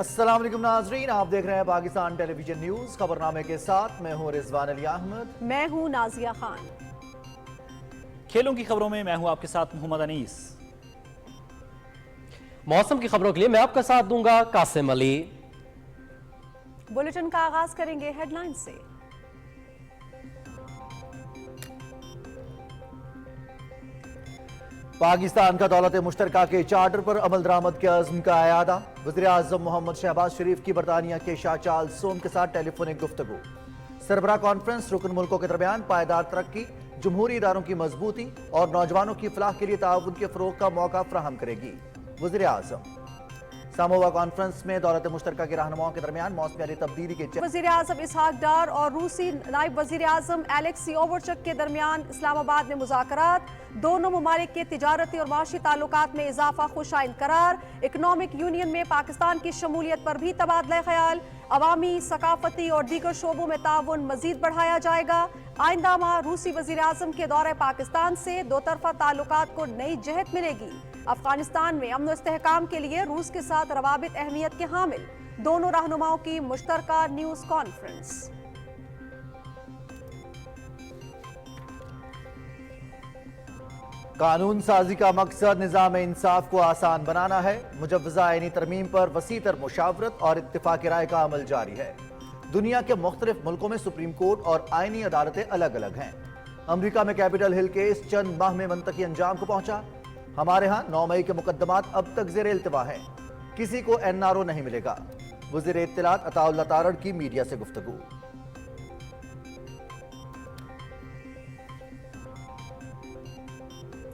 अस्सलाम वालेकुम नाजरीन, आप देख रहे हैं पाकिस्तान टेलीविजन न्यूज। खबरनामे के साथ मैं हूं रिजवान अली अहमद। मैं हूं नाजिया खान। खेलों की खबरों में मैं हूं आपके साथ मोहम्मद अनीस। मौसम की खबरों के लिए मैं आपका साथ दूंगा कासिम अली। बुलेटिन का आगाज करेंगे हेडलाइन से। पाकिस्तान का दौलत मुश्तरका के चार्टर पर अमल दरामद के अज़्म का अयादा। वज़ीर आज़म मोहम्मद शहबाज शरीफ की बरतानिया के शाह चार्ल्स सोम के साथ टेलीफोनिक गुफ्तगू। सरबराह कॉन्फ्रेंस रुकन मुल्कों के दरमियान पायदार तरक्की, जमहूरी इदारों की मजबूती और नौजवानों की फलाह के लिए ताउन के फरोग का मौका फराहम करेगी। वज़ीर आज़म सामोवा कॉन्फ्रेंस में दौलत मुश्तरका के रहनुमाओं के दरमियान मौसमियाती तब्दीली के वज़ीर आज़म इसहाक डार और रूसी नायब वज़ीर आज़म एलेक्स सियोवर्चक के दरमियान इस्लामाबाद में मुज़ाकरात। दोनों ममालिक के तिजारती और माशी ताल्लुकात में इजाफा खुशाइन करार। इकनॉमिक यूनियन में पाकिस्तान की शमूलियत पर भी तबादला ख्याल। अवामी, सकाफती और दीगर शोबों में ताउन मजीद बढ़ाया जाएगा। आइंदा माह रूसी वज़ीर आज़म के दौरे पाकिस्तान से दो तरफा ताल्लुकात को नई जहत मिलेगी। अफगानिस्तान में अमन इस्तेहकाम के लिए रूस के साथ रवाबित अहमियत के हामिल। दोनों रहनुमाओं की मुश्तरका न्यूज कॉन्फ्रेंस। कानून साजी का मकसद निज़ाम इंसाफ को आसान बनाना है। मुजव्वज़ा आईनी तरमीम पर वसीतर मुशावरत और इत्तिफाक राय का अमल जारी है। दुनिया के मुख्तलिफ मुल्कों में सुप्रीम कोर्ट और आईनी अदालतें अलग अलग हैं। अमरीका में कैपिटल हिल केस चंद माह में मंतकी अंजाम को पहुंचा। हमारे यहाँ 9 मई के मुकदमात अब तक ज़ेर इल्तिवा हैं। किसी को NRO नहीं मिलेगा। वज़ीर इत्तलात अताउल्लाह तारड़ की मीडिया से गुफ्तगू।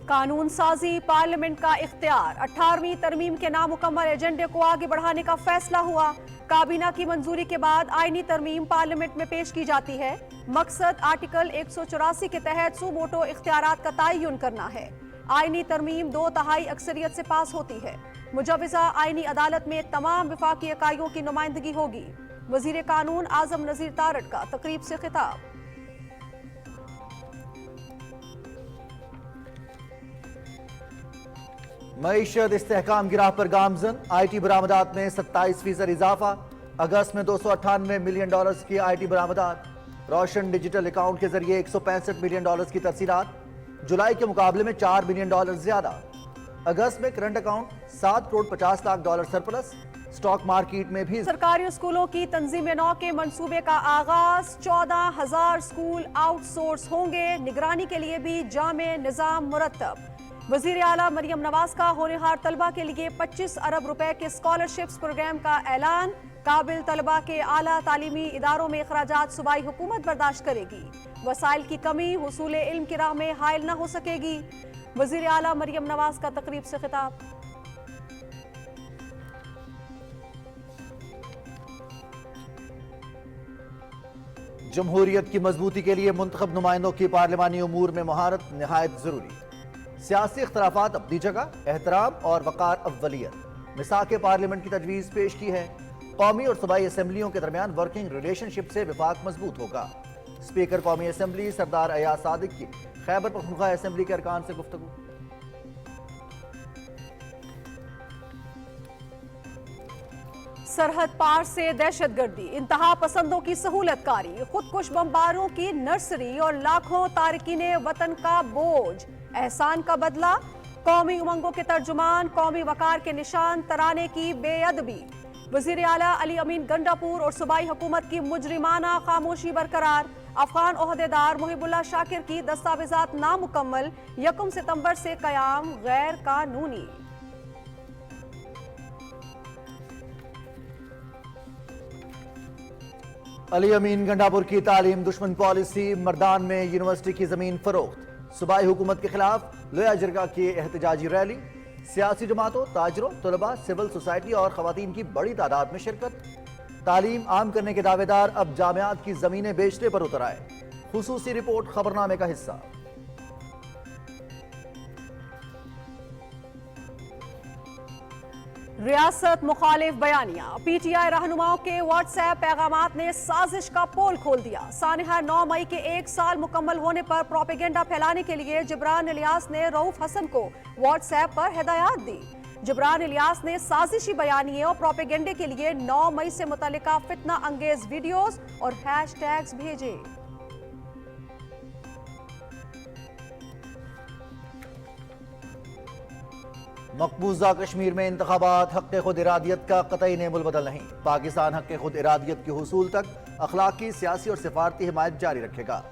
कानून साजी पार्लियामेंट का इख्तियार। 18वीं तरमीम के नामुकम्मल एजेंडे को आगे बढ़ाने का फैसला हुआ। काबीना की मंजूरी के बाद आईनी तरमीम पार्लियामेंट में पेश की जाती है। मकसद आर्टिकल 184 के तहत सुमोटो इख्तियारात का तयन करना है। आईनी तरमीम 2/3 अक्सरियत से पास होती है। मुजव्वज़ा आईनी अदालत में तमाम विफाकी इकाइयों की नुमाइंदगी होगी। वजीर कानून आजम नजीर तारड़ का तकरीब से खिताब। मईशत इस्तेहकाम की राह पर गामजन। IT बरामदात में 27% इजाफा। अगस्त में $298 मिलियन की IT बरामदात। रोशन डिजिटल अकाउंट के जरिए $165 मिलियन की तरसीलात। जुलाई के मुकाबले में $4 मिलियन ज्यादा। अगस्त में current account $7.50 surplus. Stock market में भी सरकारी स्कूलों की तंजीम नौ के मंसूबे का आगाज। 14,000 स्कूल आउटसोर्स होंगे। निगरानी के लिए भी जामे निजाम मुरतब। वजीर आला मरियम नवाज का होनहार तलबा के लिए 25 अरब रुपए के स्कॉलरशिप्स प्रोग्राम का ऐलान। काबिल तलबा के आला तालीमी इदारों में अखराजात सूबाई हुकूमत बर्दाश्त करेगी। वसाइल की कमी हुसूल इल्म की राह में हायल न हो सकेगी। वजीर आला मरियम नवाज का तकरीब से खिताब। जमहूरियत की मजबूती के लिए मुंतखब नुमाइंदों की पार्लिमानी उमूर में महारत निहायत जरूरी। सियासी इख्तलाफात अपनी जगह, एहतराम और वकार अव्वलियत। मिसाक पार्लियामेंट की तजवीज़ पेश की है। कौमी और सूबाई असम्बलियों के दरमियान वर्किंग रिलेशनशिप से विफाक मजबूत होगा। स्पीकर कौमी असम्बली सरदार अयाज सादिक की खैबर पख्तूनख्वा असम्बली के अरकान से गुफ्तगू। सरहद पार से दहशतगर्दी, इंतहा पसंदों की सहूलतकारी, खुदकुश बमबारों की नर्सरी और लाखों तारकीन वतन का बोझ। एहसान का बदला। कौमी उमंगों के तर्जुमान, कौमी वकार के निशान, तराने की बेअदबी। वजीर आला अली अमीन गंडापुर और सूबाई हुकूमत की मुजरिमाना खामोशी बरकरार। अफगान ओहदेदार मुहिबुल्लाह शाकिर की दस्तावेजात नामुकम्मल। 1 सितंबर से कयाम गैर कानूनी। अली अमीन गंडापुर की तालीम दुश्मन पॉलिसी। मर्दान में यूनिवर्सिटी की जमीन फरोख्त। सूबाई हुकूमत के खिलाफ लोया जिरगा की एहतजाजी रैली। सियासी जमातों, ताजरों, तलबा, सिविल सोसाइटी और खवातीन की बड़ी तादाद में शिरकत। तालीम आम करने के दावेदार अब जामियात की जमीनें बेचने पर उतर आए। खुसूसी रिपोर्ट खबरनामे का हिस्सा। रियासत मुखालिफ बयानिया। PTI रहनुमाओं के व्हाट्सएप पैगामात ने साजिश का पोल खोल दिया। सानिहा 9 मई के 1 साल मुकम्मल होने पर प्रोपेगेंडा फैलाने के लिए जिब्रान इलियास ने रऊफ हसन को व्हाट्सएप पर हिदायत दी। जबरान इलियास ने साजिशी बयानिए और प्रोपेगेंडे के लिए 9 मई से मुतल्लिका फितना अंगेज वीडियोस और हैशटैग्स भेजे। मकबूजा कश्मीर में इंतखाबात हक़ खुद इरादियत का कतई नेमुल बदल नहीं। पाकिस्तान हक़ खुद इरादियत के हुसूल तक अखलाकी, सियासी और सिफारती हिमायत जारी रखेगा।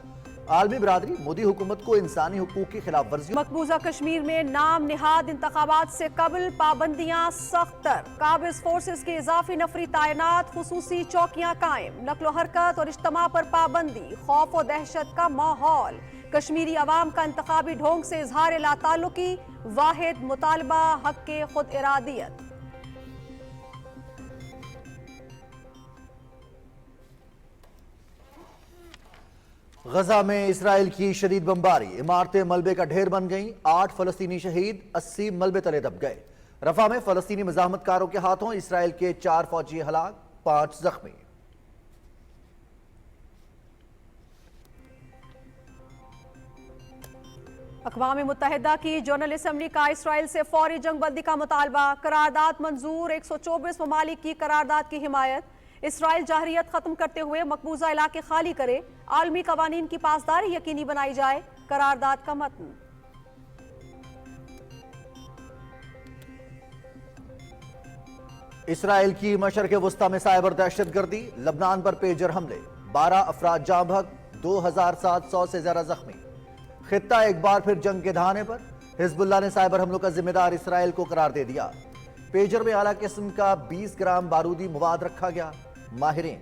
आलमी बिरादरी मोदी हुकूमत को इंसानी हुकूक की खिलाफ वर्जी। मकबूजा कश्मीर में नाम निहाद इंतखाबात से कबल पाबंदियां सख्तर, काबिज फोर्सेस के इजाफी नफरी तायनात, खुसूसी चौकियां कायम, नक्लो हरकत और इज्तिमा पर पाबंदी, खौफ और दहशत का माहौल। कश्मीरी अवाम का इंतखाबी ढोंग से इजहार लाताल्लुकी, वाहिद मुतालबा हक़ खुद इरादियत। गजा में इसराइल की शदीद बमबारी, इमारतें मलबे का ढेर बन गईं। 8 फलस्तीनी शहीद, 80 मलबे तले दब गए। रफा में फलस्तीनी मज़ाहमतकारों के हाथों इसराइल के 4 फौजी हलाक, 5 जख्मी। अक़वाम मुत्तहिदा की जनरल असम्बली का इसराइल से फौरी जंग बंदी का मुतालबा, करारदाद मंजूर। 124 ममालिक की करारदाद की हिमायत। इसराइल जाहरियत खत्म करते हुए मकबूजा इलाके खाली करे, आलमी कवानीन की पासदारी यकीनी बनाई जाए, करारदाद का मतन। इसराइल की मशरक़ वुस्ता में साइबर दहशतगर्दी, लबनान पर पेजर हमले, 12 अफराद जाँ बहक, 2700 से ज्यादा जख्मी। खित्ता एक बार फिर जंग के दहाने पर, हिजबुल्लाह ने साइबर हमलों का जिम्मेदार इसराइल को करार दे दिया। पेजर में आला किस्म का 20 ग्राम बारूदी मवाद रखा गया। माहिरीन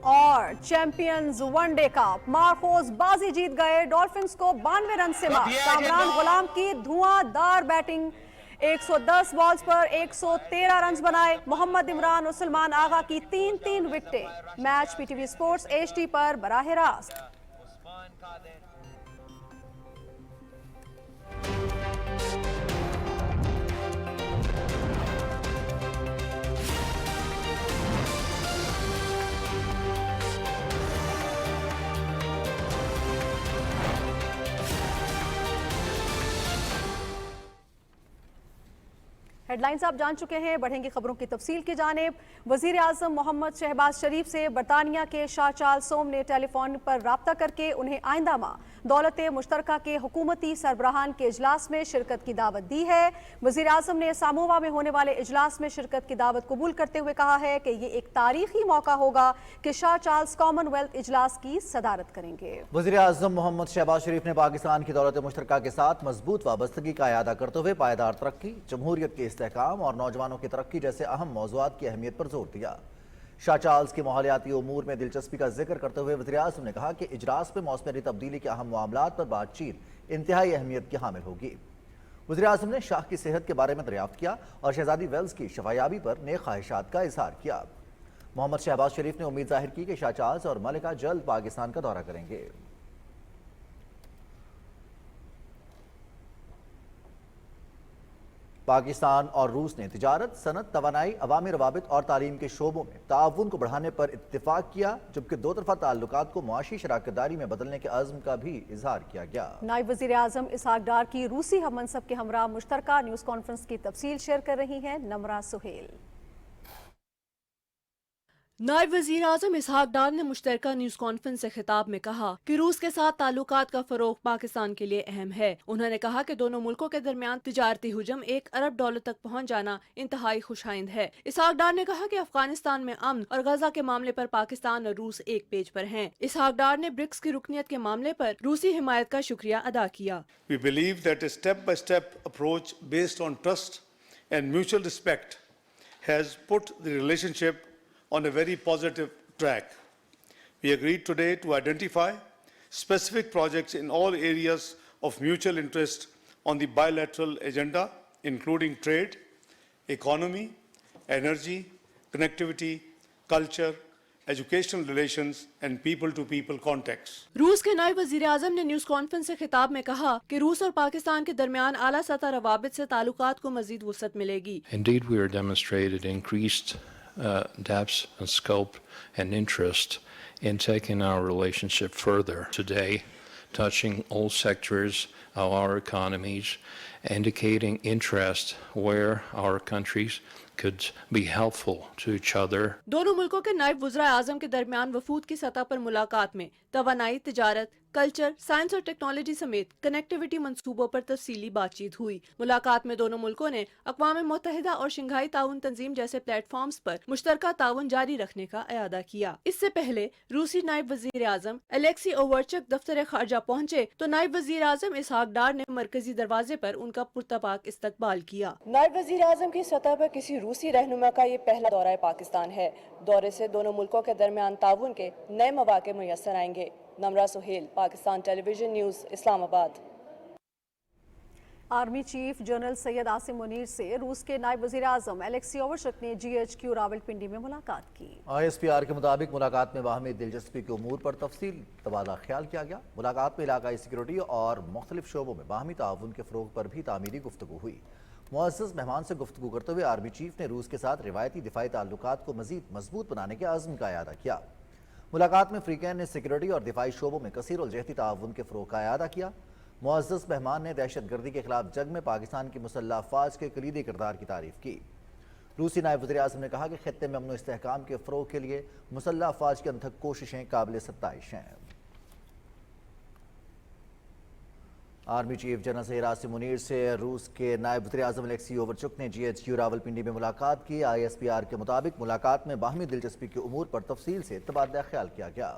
और चैंपियंस वनडे कप, मार्कोस बाजी जीत गए, डॉल्फिन्स को 92 रन से मात। कामरान गुलाम की धुआंधार बैटिंग, 110 बॉल्स पर 113 रन बनाए। मोहम्मद इमरान और सलमान आगा की 3-3 विकेटें। मैच पीटीवी स्पोर्ट्स HD पर बराह रास्त। हेडलाइंस आप जान चुके हैं, बढ़ेंगी खबरों की तफसील की जानिब। वजीर आजम मोहम्मद शहबाज शरीफ से बरतानिया के शाह चार्ल्स सोम ने टेलीफोन पर राब्ता करके उन्हें आइंदा माह दौलत मुश्तरका के हुकूमती सरबराहान के इजलास में शिरकत की दावत दी है। वजीर आजम ने सामोवा में होने वाले इजलास में शिरकत की दावत कबूल करते हुए कहा है कि ये एक तारीखी मौका होगा कि शाह चार्ल्स कॉमनवेल्थ इजलास की सदारत करेंगे। वजीर आजम मोहम्मद शहबाज शरीफ ने पाकिस्तान की दौलत मुश्तरका के साथ मजबूत वाबस्तगी का इयादा करते हुए पायदार तरक्की, जमहूरियत के इस्तेहकाम और नौजवानों की तरक्की जैसे अहम मौज़ूआत की अहमियत पर जोर दिया। शाह चार्ल्स के माहौलियाती उमूर में दिलचस्पी का जिक्र करते हुए वज़ीर आज़म ने कहा कि इजलास में मौसमी तब्दीली के अहम मामलात पर बातचीत इंतहाई अहमियत की हामिल होगी। वज़ीर आज़म ने शाह की सेहत के बारे में दरियाफ्त किया और शहजादी वेल्स की शफायाबी पर नेक ख्वाहिशात का इजहार किया। मोहम्मद शहबाज शरीफ ने उम्मीद जाहिर की कि शाह चार्ल्स और मलिका जल्द पाकिस्तान का दौरा करेंगे। पाकिस्तान और रूस ने तिजारत, सनत, तवानाई, अवामी रवाबित और तालीम के शोबों में ताउन को बढ़ाने पर इत्तिफाक किया, जबकि दो तरफा ताल्लुकात को मुआशी शराकतदारी में बदलने के अज़्म का भी इजहार किया गया। नायब वज़ीर आज़म इसहाक डार की रूसी हम मनसब के हमरा मुश्तरका न्यूज़ कॉन्फ्रेंस की तफसील शेयर कर रही हैं नमरा सुहेल। नायब वज़ीर आज़म इसहाक डार ने मुश्तरका न्यूज़ कॉन्फ्रेंस से खिताब में कहा कि रूस के साथ ताल्लुकात का फरोग पाकिस्तान के लिए अहम है। उन्होंने कहा कि दोनों मुल्कों के दरमियान तिजारती हुजम $1 अरब तक पहुँच जाना इंतहाई खुशाइंद है। इसहाक डार ने कहा कि अफगानिस्तान में अमन और गजा के मामले पर पाकिस्तान और रूस एक पेज पर हैं। इसहाक डार ने ब्रिक्स की रुकनियत के मामले पर रूसी हिमायत का शुक्रिया अदा किया। We believe that a step-by-step approach based on trust and mutual respect has put the relationship on a very positive track. We agreed today to identify specific projects in all areas of mutual interest on the bilateral agenda, including trade, economy, energy, connectivity, culture, educational relations and people-to-people contacts. रूस के नायब वज़ीर आज़म ने news conference से खिताब में कहा कि रूस और पाकिस्तान के दरमियान आला सतह रवाबित से ताल्लुकात को मज़ीद वुसअत मिलेगी। Indeed, we are demonstrated increased depth and scope and interest in taking our relationship further. Today, touching all sectors of our economies, indicating interest where our countries could be helpful to each other. दोनों मुल्कों के नायब वज़ीर आज़म के दरमियान वफूद की सतह पर मुलाकात में तवानाई, तिजारत, कल्चर, साइंस और टेक्नोलॉजी समेत कनेक्टिविटी मंसूबों पर तफसीली बातचीत हुई। मुलाकात में दोनों मुल्कों ने अक़वाम मुत्तहिदा और शंघाई ताउन तंजीम जैसे प्लेटफॉर्म्स पर मुश्तरका ताउन जारी रखने का इरादा किया। इससे पहले रूसी नायब वज़ीर आज़म एलेक्सी ओवरचक दफ्तर खारजा पहुंचे तो नायब वज़ीर आज़म इसहाक डार ने मरकजी दरवाजे पर उनका पुरतपाक इस्तकबाल किया। नायब वज़ीर आज़म की सतह पर किसी रूसी रहनुमा का ये पहला दौरा पाकिस्तान है। दौरे से दोनों मुल्कों के दरमियान ताउन के नए मौके मुयस्सर आएंगे। Namra Suhail, Pakistan television news, Islamabad. Army chief general Syed Asim Munir से रूस के नायब वज़ीर आज़म एलेक्सी ओवरचक ने GHQ रावलपिंडी में मुलाकात की। ISPR के मुताबिक मुलाकात में बाहमी दिलचस्पी के उमूर पर तफसील तबादला ख्याल किया गया। मुलाकात में इलाकाई सिक्योरिटी और मुख्तलिफ शोबों में बाहमी ताउन के फ़रोग़ पर भी तामीरी गुफ्तगू हुई। मुअज़्ज़ज़ मेहमान से गुफ्तगू करते हुए आर्मी चीफ ने रूस के साथ रिवायती दिफाई ताल्लुकात को मज़ीद मजबूत बनाने के आज़म का इयादा किया। मुलाकात में फ्रीकैन ने सिक्योरिटी और दिफाई शोबों में कसीर और जहती ताउन के फ़रोग़ का इयादा किया। मुअज़्ज़ज़ मेहमान ने दहशत गर्दी के खिलाफ जंग में पाकिस्तान की मुसल्लह अफ़वाज के कलीदी किरदार की तारीफ़ की। रूसी नायब वज़ीर आज़म ने कहा कि खित्ते में अमन व इस्तेहकाम के फ़रोग़ के लिए मुसल्लह अफ़वाज की अनथक कोशिशें काबिल सत्ताइश हैं। Army chief general Syed Asim Munir से रूस के नायब वज़ीर आज़म एलेक्सी ओवरचक ने GHQ रावलपिंडी में मुलाकात की। ISPR के मुताबिक मुलाकात में बाहमी दिलचस्पी के उमूर पर तफसील से तबादला ख्याल किया गया।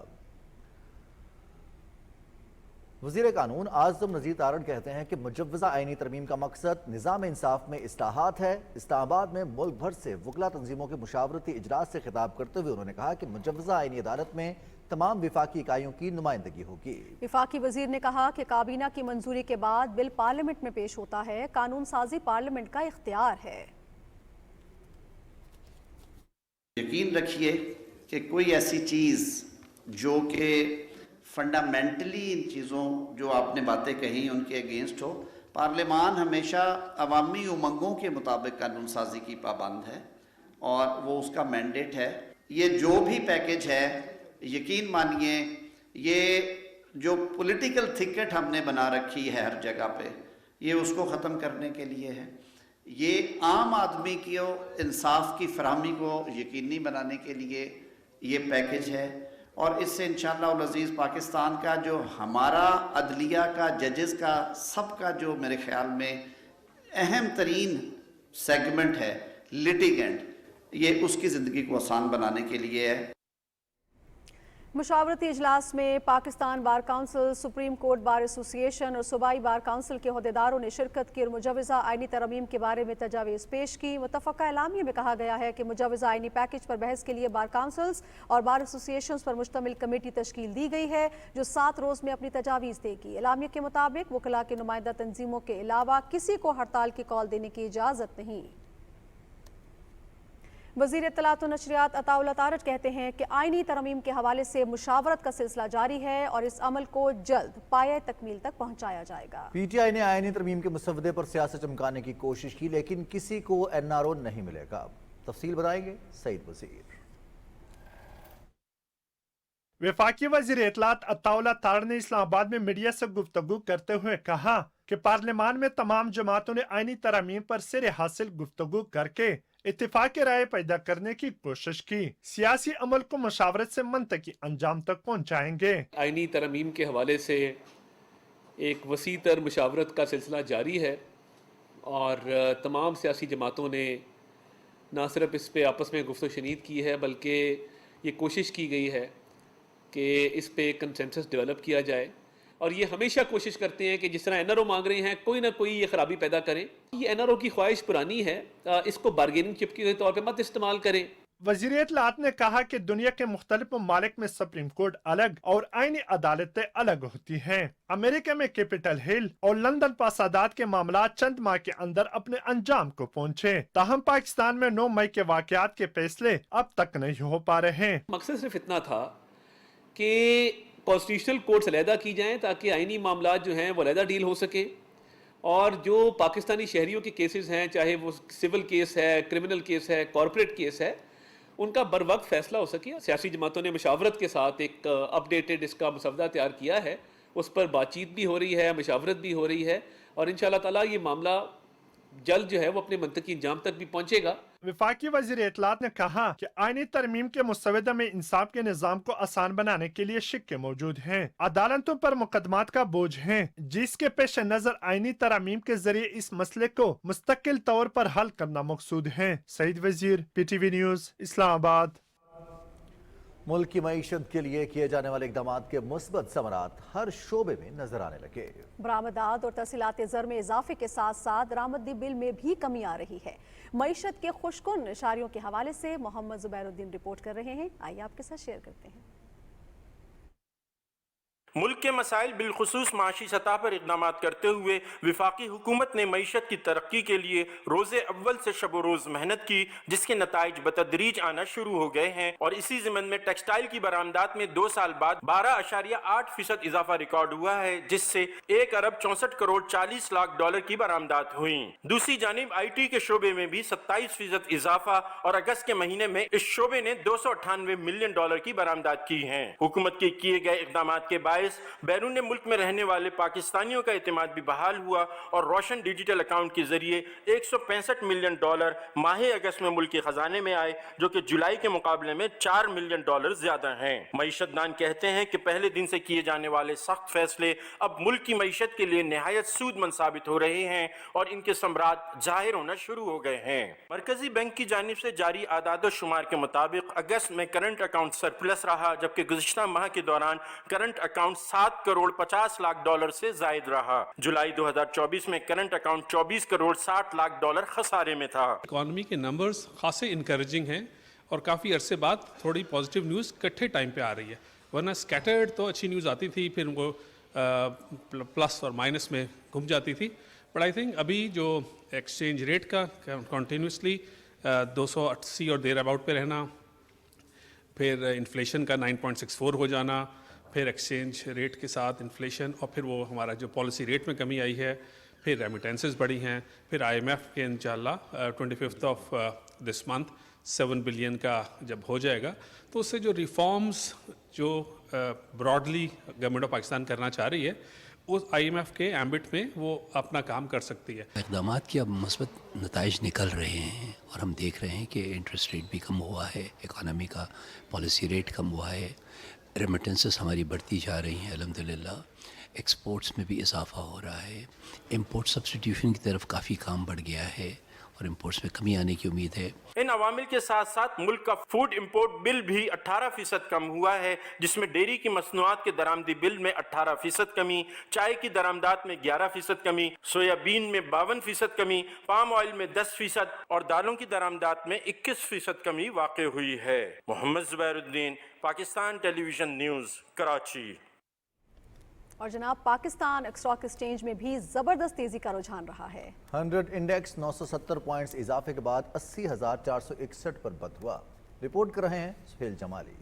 वज़ीर कानून आज़म नज़ीर तारड़ कहते हैं कि मुजव्वज़ा आईनी तरमीम का मकसद निज़ाम इंसाफ में इस्लाहात है। इस्लामाबाद में मुल्क भर से वकला तंजीमों के मुशावरती इजलास से खिताब करते हुए उन्होंने कहा कि मुजव्वज़ा आईनी अदालत में तमाम विफाकी इकाइयों की नुमाइंदगी होगी। विफाकी वजीर ने कहा कि काबीना की मंजूरी के बाद बिल पार्लियामेंट में पेश होता है। कानून साजी पार्लियामेंट का इख्तियार है। यकीन रखिए कि कोई ऐसी चीज़ जो कि फंडामेंटली इन चीज़ों जो आपने बातें कही उनके अगेंस्ट हो, पार्लियामान हमेशा अवामी उमंगों के मुताबिक कानून साजी की पाबंद है और वो उसका मैंडेट है। ये जो भी पैकेज है, यकीन मानिए, ये जो पॉलिटिकल थिकेट हमने बना रखी है हर जगह पे, ये उसको ख़त्म करने के लिए है। ये आम आदमी की इंसाफ की फराहमी को यकीनी बनाने के लिए ये पैकेज है और इससे इंशाअल्लाह अज़ीज़ पाकिस्तान का जो हमारा अदलिया का, जजेस का, सबका जो मेरे ख्याल में अहम तरीन सेगमेंट है, लिटिगेंट, ये उसकी ज़िंदगी को आसान बनाने के लिए है। मुशावरती इजलास में Pakistan bar council, supreme court bar association और सूबाई बार काउंसिल के अहदेदारों ने शिरकत की और मुजव्वज़ा आईनी तरमीम के बारे में तजावीज़ पेश की। मुत्तफ़क़ा एलामिया में कहा गया है कि मुजव्वज़ा आईनी पैकेज पर बहस के लिए बार काउंसिल्स और बार एसोसिएशन पर मुश्तमिल कमेटी तश्कील दी गई है जो 7 रोज़ में अपनी तजावीज़ देगी। एलामिया के मुताबिक वकला के नुमाइंदा तंजीमों के अलावा किसी को हड़ताल की कॉल देने की इजाज़त नहीं। वज़ीर इत्तलात व नशरियात अताउल्लाह तारड़ कहते हैं कि आईनी तरमीम के हवाले से मुशावरत का सिलसिला जारी है और इस अमल को जल्द पाए तकमील तक पहुँचाया जाएगा। PTI ने आईनी तरमीम के मुसवदे पर सियासत चमकाने की कोशिश की, लेकिन किसी को NRO नहीं मिलेगा। तफसील बताएंगे सईद वज़ीर। वफाकी वज़ीर इत्तलात अताउल्लाह तारड़ ने इस्लामाबाद में मीडिया से गुफ्तगू करते हुए कहा कि पार्लियामान में तमाम जमातों ने आईनी तरमीम पर सिरे हासिल गुफ्तगू करके इत्तेफाक राय पैदा करने की कोशिश की। सियासी अमल को मुशावरत से मंतकी अंजाम तक पहुँचाएंगे। आईनी तरमीम के हवाले से एक वसी तर मुशावरत का सिलसिला जारी है और तमाम सियासी जमातों ने न सिर्फ इस पे आपस में गुफ्तगू शनीद की है, बल्कि ये कोशिश की गई है कि इस पे कंसेंसस डेवलप किया जाए और ये हमेशा कोशिश करते हैं कि जिस तरह NRO मांग रहे हैं कोई ना कोई ये खराबी पैदा करें। ये NRO की ख्वाहिश पुरानी है, इसको बार्गेनिंग चिप के तौर पे मत इस्तेमाल करें। वज़ीर इत्तलात ने कहा कि दुनिया के मुख्तलिफ ममालिक में सुप्रीम कोर्ट अलग और आईनी अदालतें अलग होती हैं। अमेरिका में कैपिटल हिल और लंदन फसादात के मामला चंद माह के अंदर अपने अंजाम को पहुँचे, ताहम पाकिस्तान में 9 मई के वाक़यात के फैसले अब तक नहीं हो पा रहे। मकसद सिर्फ इतना था कि कॉन्स्टिट्यूशनल कोर्ट्स अलहदा की जाएं ताकि आईनी मामला जो हैं वो अलहदा डील हो सके और जो पाकिस्तानी शहरियों के केसेस हैं, चाहे वो सिविल केस है, क्रिमिनल केस है, कॉर्पोरेट केस है, उनका बर वक्त फैसला हो सके। सियासी जमातों ने मुशावरत के साथ एक अपडेटेड इसका मसवदा तैयार किया है اس پر بات چیت بھی ہو رہی ہے, مشاورت بھی ہو رہی ہے, اور انشاءاللہ تعالیٰ یہ معاملہ جلد جو ہے وہ اپنے منطقی انجام تک بھی پہنچے گا. وفاقی وزیر اطلاعات نے کہا کہ آئینی ترمیم کے مسودہ میں انصاف کے نظام کو آسان بنانے کے لیے شکے موجود ہیں. عدالتوں پر مقدمات کا بوجھ ہیں, جس کے پیش نظر آئینی ترامیم کے ذریعے اس مسئلے کو مستقل طور پر حل کرنا مقصود ہے. سعید وزیر, پی ٹی وی نیوز, اسلام آباد. ملک کی معیشت کے لیے کیے جانے والے اقدامات کے مثبت ثمرات ہر شعبے میں نظر آنے لگے. برآمدات اور تحصیلات زر میں اضافے کے ساتھ ساتھ درآمدی بل میں بھی کمی آ رہی ہے. معیشت کے خوشکن اشاریوں کے حوالے سے محمد زبیر الدین رپورٹ کر رہے ہیں, آئیے آپ کے ساتھ شیئر کرتے ہیں. ملک کے مسائل بالخصوص معاشی سطح پر اقدامات کرتے ہوئے وفاقی حکومت نے معیشت کی ترقی کے لیے روز اول سے شب و روز محنت کی, جس کے نتائج بتدریج آنا شروع ہو گئے ہیں. اور اسی ضمن میں ٹیکسٹائل کی برآمدات میں 2 سال بعد 12.8% اضافہ ریکارڈ ہوا ہے, جس سے 1 ارب 64 کروڑ 40 لاکھ ڈالر کی برآمدات ہوئیں. دوسری جانب آئی ٹی کے شعبے میں بھی 27% اضافہ, اور اگست کے مہینے میں اس شعبے نے 298 ملین ڈالر کی برآمدات کی ہیں. حکومت کے کیے گئے اقدامات کے باعث بیرون ملک میں رہنے والے پاکستانیوں کا اعتماد بھی بحال ہوا, اور روشن ڈیجیٹل اکاؤنٹ کے ذریعے 165 ملین ڈالر ماہ اگست میں ملک کے خزانے میں آئے, جو کہ جولائی کے مقابلے میں 4 ملین ڈالر زیادہ ہیں. معیشت دان کہتے ہیں کہ پہلے دن سے کیے جانے والے سخت فیصلے اب ملک کی معیشت کے لیے نہایت سود مند ثابت ہو رہے ہیں, اور ان کے ثمرات ظاہر ہونا شروع ہو گئے ہیں. مرکزی بینک کی جانب سے جاری اعداد و شمار کے مطابق اگست میں کرنٹ اکاؤنٹ سرپلس رہا, جبکہ گزشتہ ماہ کے دوران current account 7 crore 50 lakh dollar سے زائد رہا. جولائی 2024 میں current account 24 crore 60 lakh dollar خسارے میں تھا. اکانومی کے نمبرز خاصے انکریجنگ ہیں, اور کافی عرصے بعد تھوڑی پازیٹیو نیوز کٹھے ٹائم پہ آ رہی ہے. ورنہ سکیٹرڈ تو اچھی نیوز آتی تھی, پھر وہ پلس اور مائنس میں گھوم جاتی تھی. بٹ آئی تھنک ابھی جو ایکسچینج ریٹ کا کنٹینیوسلی 280 اور دیر اباؤٹ پہ رہنا, پھر انفلیشن کا 9.64 ہو جانا, پھر ایکسچینج ریٹ کے ساتھ انفلیشن, اور پھر وہ ہمارا جو پالیسی ریٹ میں کمی آئی ہے, پھر ریمیٹنسز بڑھی ہیں, پھر آئی ایم ایف کے انشاءاللہ 25 آف دس منتھ 7 بلین کا جب ہو جائے گا, تو اس سے جو ریفارمز جو براڈلی گورنمنٹ آف پاکستان کرنا چاہ رہی ہے, اس آئی ایم ایف کے ایمبٹ میں وہ اپنا کام کر سکتی ہے. اقدامات کے اب مثبت نتائج نکل رہے ہیں, اور ہم دیکھ رہے ہیں کہ انٹرسٹ ریٹ بھی کم ہوا ہے, اکانومی کا پالیسی ریٹ کم ہوا ہے, ریمیٹنسز ہماری بڑھتی جا رہی ہیں الحمدللہ, ایکسپورٹس میں بھی اضافہ ہو رہا ہے, امپورٹ سبسٹیٹیوشن کی طرف کافی کام بڑھ گیا ہے, اور امپورٹس میں کمی آنے کی امید ہے. ان عوامل کے ساتھ ساتھ ملک کا فوڈ امپورٹ بل بھی 18% کم ہوا ہے, جس میں ڈیری کی مصنوعات کے درآمدی بل میں 18% کمی, چائے کی درآمدات میں 11% کمی, سویا بین میں 52% کمی, پام آئل میں 10%, اور دالوں کی درآمدات میں 21% کمی واقع ہوئی ہے. محمد زبیر الدین, پاکستان ٹیلی ویژن نیوز, کراچی. اور جناب, پاکستان اسٹاک ایکسچینج میں بھی زبردست تیزی کا رجحان رہا ہے. 100 انڈیکس 970 پوائنٹس اضافے کے بعد 80,461 پر بند ہوا. رپورٹ کر رہے ہیں سہیل جمالی.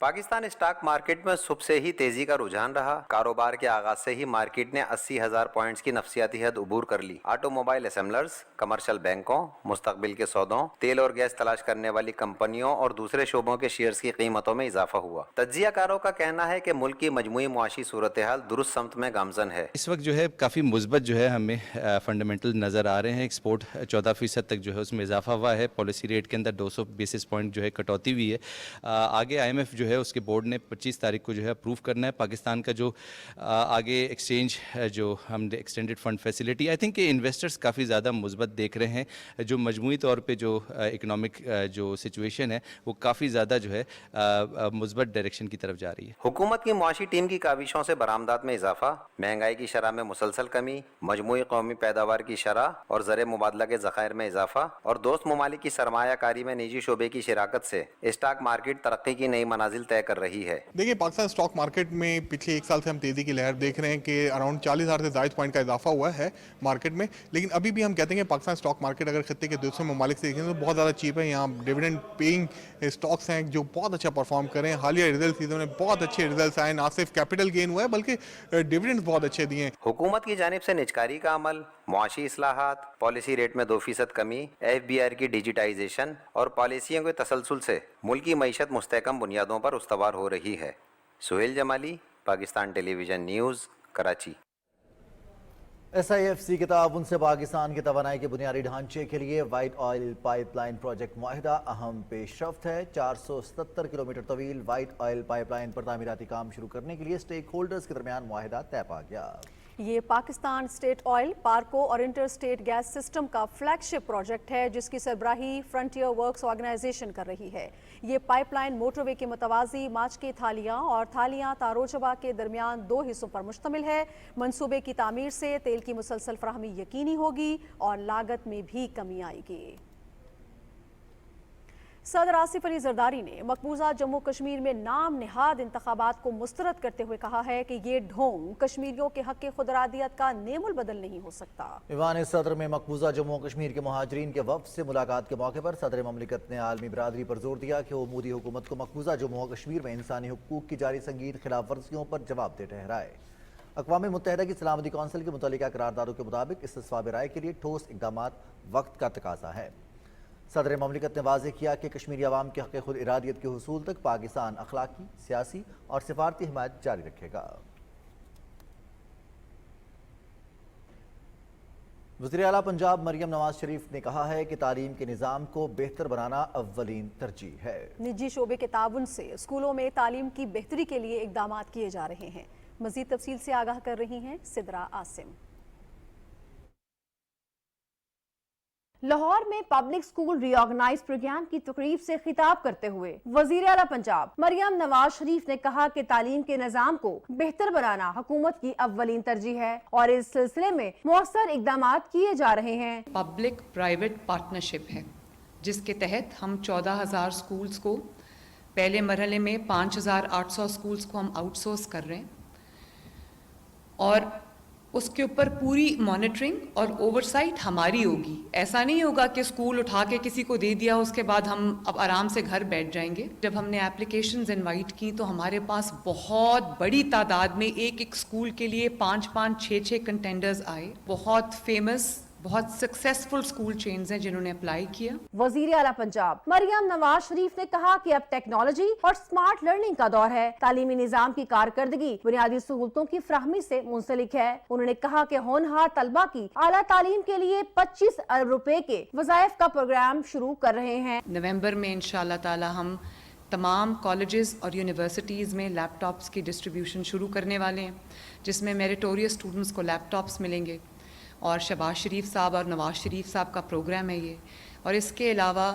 پاکستان اسٹاک مارکیٹ میں صبح سے ہی تیزی کا رجحان رہا. کاروبار کے آغاز سے ہی مارکیٹ نے 80,000 پوائنٹس کی نفسیاتی حد عبور کر لی. آٹو موبائل اسمبلرز, کمرشل بینکوں, مستقبل کے سودوں, تیل اور گیس تلاش کرنے والی کمپنیوں اور دوسرے شعبوں کے شیئرز کی قیمتوں میں اضافہ ہوا. تجزیہ کاروں کا کہنا ہے کہ ملک کی مجموعی معاشی صورتحال درست سمت میں گامزن ہے. اس وقت جو ہے کافی مثبت جو ہے ہمیں فنڈامنٹل نظر آ رہے ہیں. ایکسپورٹ 14% تک جو ہے اس میں اضافہ ہوا ہے. پالیسی ریٹ کے اندر 200 بیسس پوائنٹ جو ہے کٹوتی ہوئی ہے. آگے آئی ایم ایف جو ہے اس کے بورڈ نے 25 تاریخ کو جو ہے اپروو کرنا ہے. پاکستان کا جو آگے ایکسچینج جو ہم extended fund facility, I think کہ انویسٹرز کافی زیادہ مثبت دیکھ رہے ہیں. جو مجموعی طور پہ جو اکنامک جو سچویشن ہے وہ کافی زیادہ جو ہے مثبت ڈائریکشن کی طرف جا رہی ہے. حکومت کی معاشی ٹیم کی کاوشوں سے برآمدات میں اضافہ, مہنگائی کی شرح میں مسلسل کمی, مجموعی قومی پیداوار کی شرح اور زر مبادلہ کے ذخائر میں اضافہ, اور دوست ممالک کی سرمایہ کاری میں نجی شعبے کی شراکت سے اسٹاک مارکیٹ ترقی کی نئی منازل طے کر رہی ہے. دیکھیں, پاکستان اسٹاک مارکیٹ میں پچھلے 1 سال سے ہم تیزی کی لہر دیکھ رہے ہیں کہ اراؤنڈ 40,000 سے زائد پوائنٹ کا اضافہ ہوا ہے مارکیٹ میں. لیکن ابھی بھی ہم کہتے ہیں کہ پاکستان اسٹاک مارکیٹ اگر خطے کے دوسرے ممالک سے دیکھیں تو بہت زیادہ چیپ ہے. یہاں ڈیویڈنڈ پیئنگ اسٹاکس ہیں جو بہت اچھا پرفارم کر رہے ہیں. حالیہ ریزلٹ سیزن میں بہت اچھے ریزلٹس آئے, نہ صرف کیپٹل گین ہوا ہے بلکہ ڈیویڈنڈ بہت اچھے دیے ہیں. حکومت کی جانب سے نجکاری کا عمل, معاشی اصلاحات, پالیسی ریٹ میں 2% کمی, ایف بی آر کی ڈیجیٹائزیشن اور پالیسیوں کے تسلسل سے ملکی معیشت مستحکم بنیادوں پر استوار ہو رہی ہے. Suhail Jamali, Pakistan television news, Karachi. SIFC के ताउन से पाकिस्तान के तवानाई के बुनियादी ढांचे के लिए वाइट ऑयल पाइपलाइन प्रोजेक्ट मुआहिदा अहम पेशरफ्त है। 477 किलोमीटर तवील वाइट ऑयल पाइपलाइन पर तामीराती काम शुरू करने के लिए स्टेक होल्डर्स के दरमियान मुआहिदा तय पा गया। ये पाकिस्तान स्टेट ऑयल, पार्को और इंटर स्टेट गैस सिस्टम का फ्लैगशिप प्रोजेक्ट है जिसकी सरबराही फ्रंटियर वर्क्स ऑर्गेनाइजेशन कर रही है। ये पाइपलाइन मोटरवे के मुतवाजी माचके थालियां और थालियां तारोजबा के दरमियान 2 हिस्सों पर मुश्तमिल है। मंसूबे की तामीर से तेल की मुसलसल फराहमी यकीनी होगी और लागत में भी कमी आएगी। सदर आसिफ अली जरदारी ने मकबूजा जम्मू कश्मीर में नाम निहाद इंतखाबात को मुस्तरद करते हुए कहा है कि ये ढोंग कश्मीरियों के हक खुदरादियत का नेमुल बदल नहीं हो सकता। ईवान सदर में मकबूजा जम्मू कश्मीर के मुहाजिरीन के वफ्द से मुलाकात के मौके पर सदर ममलिकत ने आलमी बरादरी पर जोर दिया कि वो मोदी हुकूमत को मकबूजा जम्मू कश्मीर में इंसानी हुकूक की जारी संगीन खिलाफ वर्जियों पर जवाब दे ठहराए। अक़वाम मुत्तहिदा की सलामती कौंसिल के मुतल्लिका करारदादों के मुताबिक इस्तिस्वाब राय के लिए ठोस इक़दामात वक्त का तकाजा है। सदर ममलिकत ने वाज़ेह किया कि कश्मीरी अवाम के हक़ खुद इरादियत के हुसूल तक पाकिस्तान अखलाकी, सियासी और सिफारती हिमायत जारी रखेगा। वज़ीर आला पंजाब मरियम नवाज शरीफ ने कहा है कि तालीम के निज़ाम को बेहतर बनाना अव्वलीन तरजीह है। निजी शोबे के ताउन से स्कूलों में तालीम की बेहतरी के लिए इक़दामात किए जा रहे हैं। मज़ीद तफसील से आगाह कर रही हैं सिद्रा आसिम। लाहौर में पब्लिक स्कूल रीऑर्गेनाइज प्रोग्राम की तकरीब से खिताब करते हुए वजीर आला पंजाब मरियम नवाज शरीफ ने कहा कि तालीम के निज़ाम को बेहतर बनाना हुकूमत की अव्वलीन तरजीह है और इस सिलसिले में मौसर इक़दामात किए जा रहे हैं। पब्लिक प्राइवेट पार्टनरशिप है जिसके तहत हम 14,000 स्कूल्स को, पहले मरहले में 5,800 स्कूल्स को हम आउटसोर्स कर रहे हैं और उसके ऊपर पूरी मॉनिटरिंग और ओवरसाइट हमारी होगी। ऐसा नहीं होगा कि स्कूल उठा के किसी को दे दिया उसके बाद हम अब आराम से घर बैठ जाएंगे। जब हमने एप्लीकेशंस इनवाइट की तो हमारे पास बहुत बड़ी तादाद में एक स्कूल के लिए 5-5, 6-6 कंटेंडर्स आए। बहुत फेमस, बहुत सक्सेसफुल स्कूल चेन्स हैं जिन्होंने अप्लाई किया। वजीर आला पंजाब मरियम नवाज शरीफ ने कहा कि अब टेक्नोलॉजी और स्मार्ट लर्निंग का दौर है। तालीमी निजाम की कारकर्दगी बुनियादी सहूलतों की फ्राहमी से मुंसलिक है। उन्होंने कहा कि होनहार तलबा की आला तालीम के लिए 25 अरब रुपए के वज़ाइफ का प्रोग्राम शुरू कर रहे हैं। नवंबर में इंशाअल्लाह ताला हम तमाम कॉलेजेस और यूनिवर्सिटीज़ में लैपटॉप्स की डिस्ट्रीब्यूशन शुरू करने वाले हैं जिसमें मेरिटोरियस स्टूडेंट्स को लैपटॉप्स मिलेंगे और शहबाज शरीफ साहब और नवाज शरीफ साहब का प्रोग्राम है ये। और इसके अलावा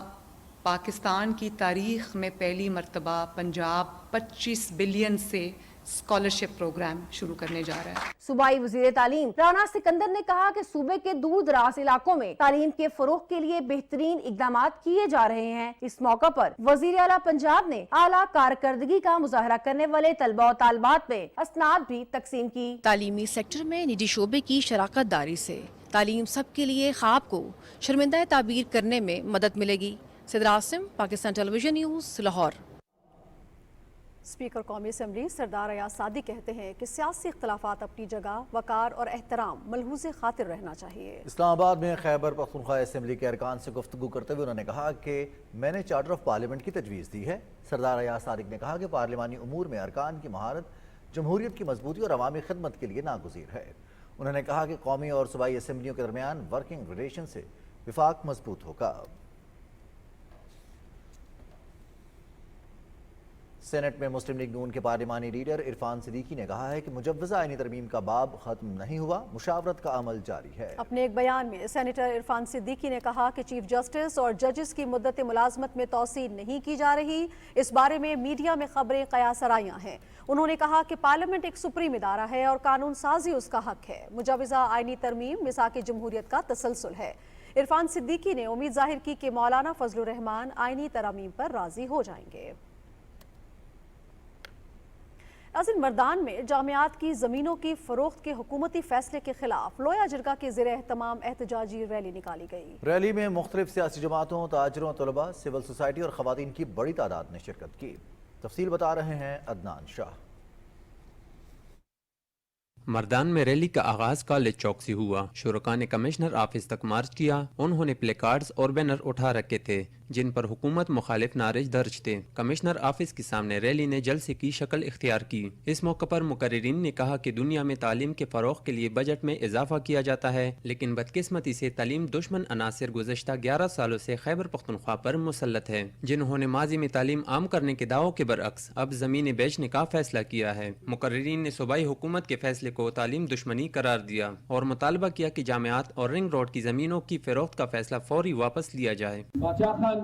पाकिस्तान की तारीख़ में पहली मरतबा पंजाब 25 बिलियन से स्कॉलरशिप प्रोग्राम शुरू करने जा रहा है। सूबाई वज़ीर तालीम राना सिकंदर ने कहा कि सूबे के दूर दराज इलाकों में तालीम के फरोग के लिए बेहतरीन इक़दामात किए जा रहे हैं। इस मौका पर वज़ीर आला पंजाब ने आला कारकर्दगी का मुजाहरा करने वाले तलबा और तालबात में असनाद भी तकसीम की। तालीमी सेक्टर में निजी शोबे की शराकत दारी से तालीम सबके लिए ख्वाब को शर्मिंदा ताबीर करने में मदद मिलेगी। Sidra Asim, Pakistan television news, Lahore. Speaker कौमी असम्बली सरदार अयाज सादी कहते हैं कि सियासी इख्तलाफात अपनी जगह, वकार और एहतराम मलहूज़े खातिर रहना चाहिए। इस्लामाबाद में खैबर पख्तूनख्वा असम्बली के अरकान से गुफ्तगू करते हुए उन्होंने कहा कि मैंने चार्टर ऑफ पार्लियामेंट की तजवीज़ दी है। सरदार अयाज सादिक ने कहा कि पार्लिमानी उमूर में अरकान की महारत जमहूरियत की मजबूती और अवामी खिदमत के लिए नागुज़ीर है। उन्होंने कहा कि कौमी और सूबाई असम्बलियों के दरमियान वर्किंग रिलेशन से विफाक मजबूत होगा। सेनेट में मुस्लिम लीग नून के पार्लिमानी लीडर इरफान सिद्दीकी ने कहा है कि मुजव्वज़ा आईनी तरमीम का बाब खत्म नहीं हुआ, मुशावरत का अमल जारी है। अपने एक बयान में सेनेटर इरफान सिद्दीकी ने कहा कि चीफ जस्टिस और जजेस की मुद्दत मुलाजमत में तोसी नहीं की जा रही। इस बारे में मीडिया में खबरें कयासराइयां हैं। उन्होंने कहा कि पार्लियामेंट एक सुप्रीम इदारा है और कानून साजी उसका हक है। मुजव्वज़ा आईनी तरमीम मिसाक जमहूरियत का तसलसल है। इरफान सिद्दीकी ने उम्मीद जाहिर की कि मौलाना फजलुर रहमान आईनी तरमीम पर राजी हो जाएंगे। नाज़रीन, मर्दान में जामियात की ज़मीनों की फ़रोख्त के हुकूमती फैसले के खिलाफ लोया जिरगा के ज़ेरे एहतमाम एहतजाजी रैली निकाली गई। रैली में मुख्तलिफ सियासी जमातों, ताजरों, तलबा, सिविल सोसाइटी और ख़वातीन की बड़ी तादाद ने शिरकत की। तफसील बता रहे हैं अदनान शाह। मर्दान में रैली का आगाज कॉलेज चौक से हुआ। शुरका ने कमिश्नर ऑफिस तक मार्च किया। उन्होंने प्ले कार्ड्स और बैनर उठा रखे थे जिन पर हुकूमत मुखालिफ नारे दर्ज थे। कमिश्नर ऑफिस के सामने रैली ने जलसे की शक्ल इख्तियार की। इस मौके पर मुकर्रिरीन ने कहा कि दुनिया में तालीम के फरोग के लिए बजट में इजाफा किया जाता है, लेकिन बदकिस्मती से तालीम दुश्मन अनासिर गुज़श्ता 11 सालों से खैबर पख्तूनख्वा पर मुसल्लत है, जिन्होंने माजी में तालीम आम करने के दावों के बरअक्स अब ज़मीनें बेचने का फैसला किया है। मुकर्रिरीन ने सूबाई हुकूमत के फैसले को तालीम दुश्मनी करार दिया और मुतालबा किया कि जामियात और रिंग रोड की ज़मीनों की फरोख्त का फैसला फौरी वापस लिया जाए। बादशाह खान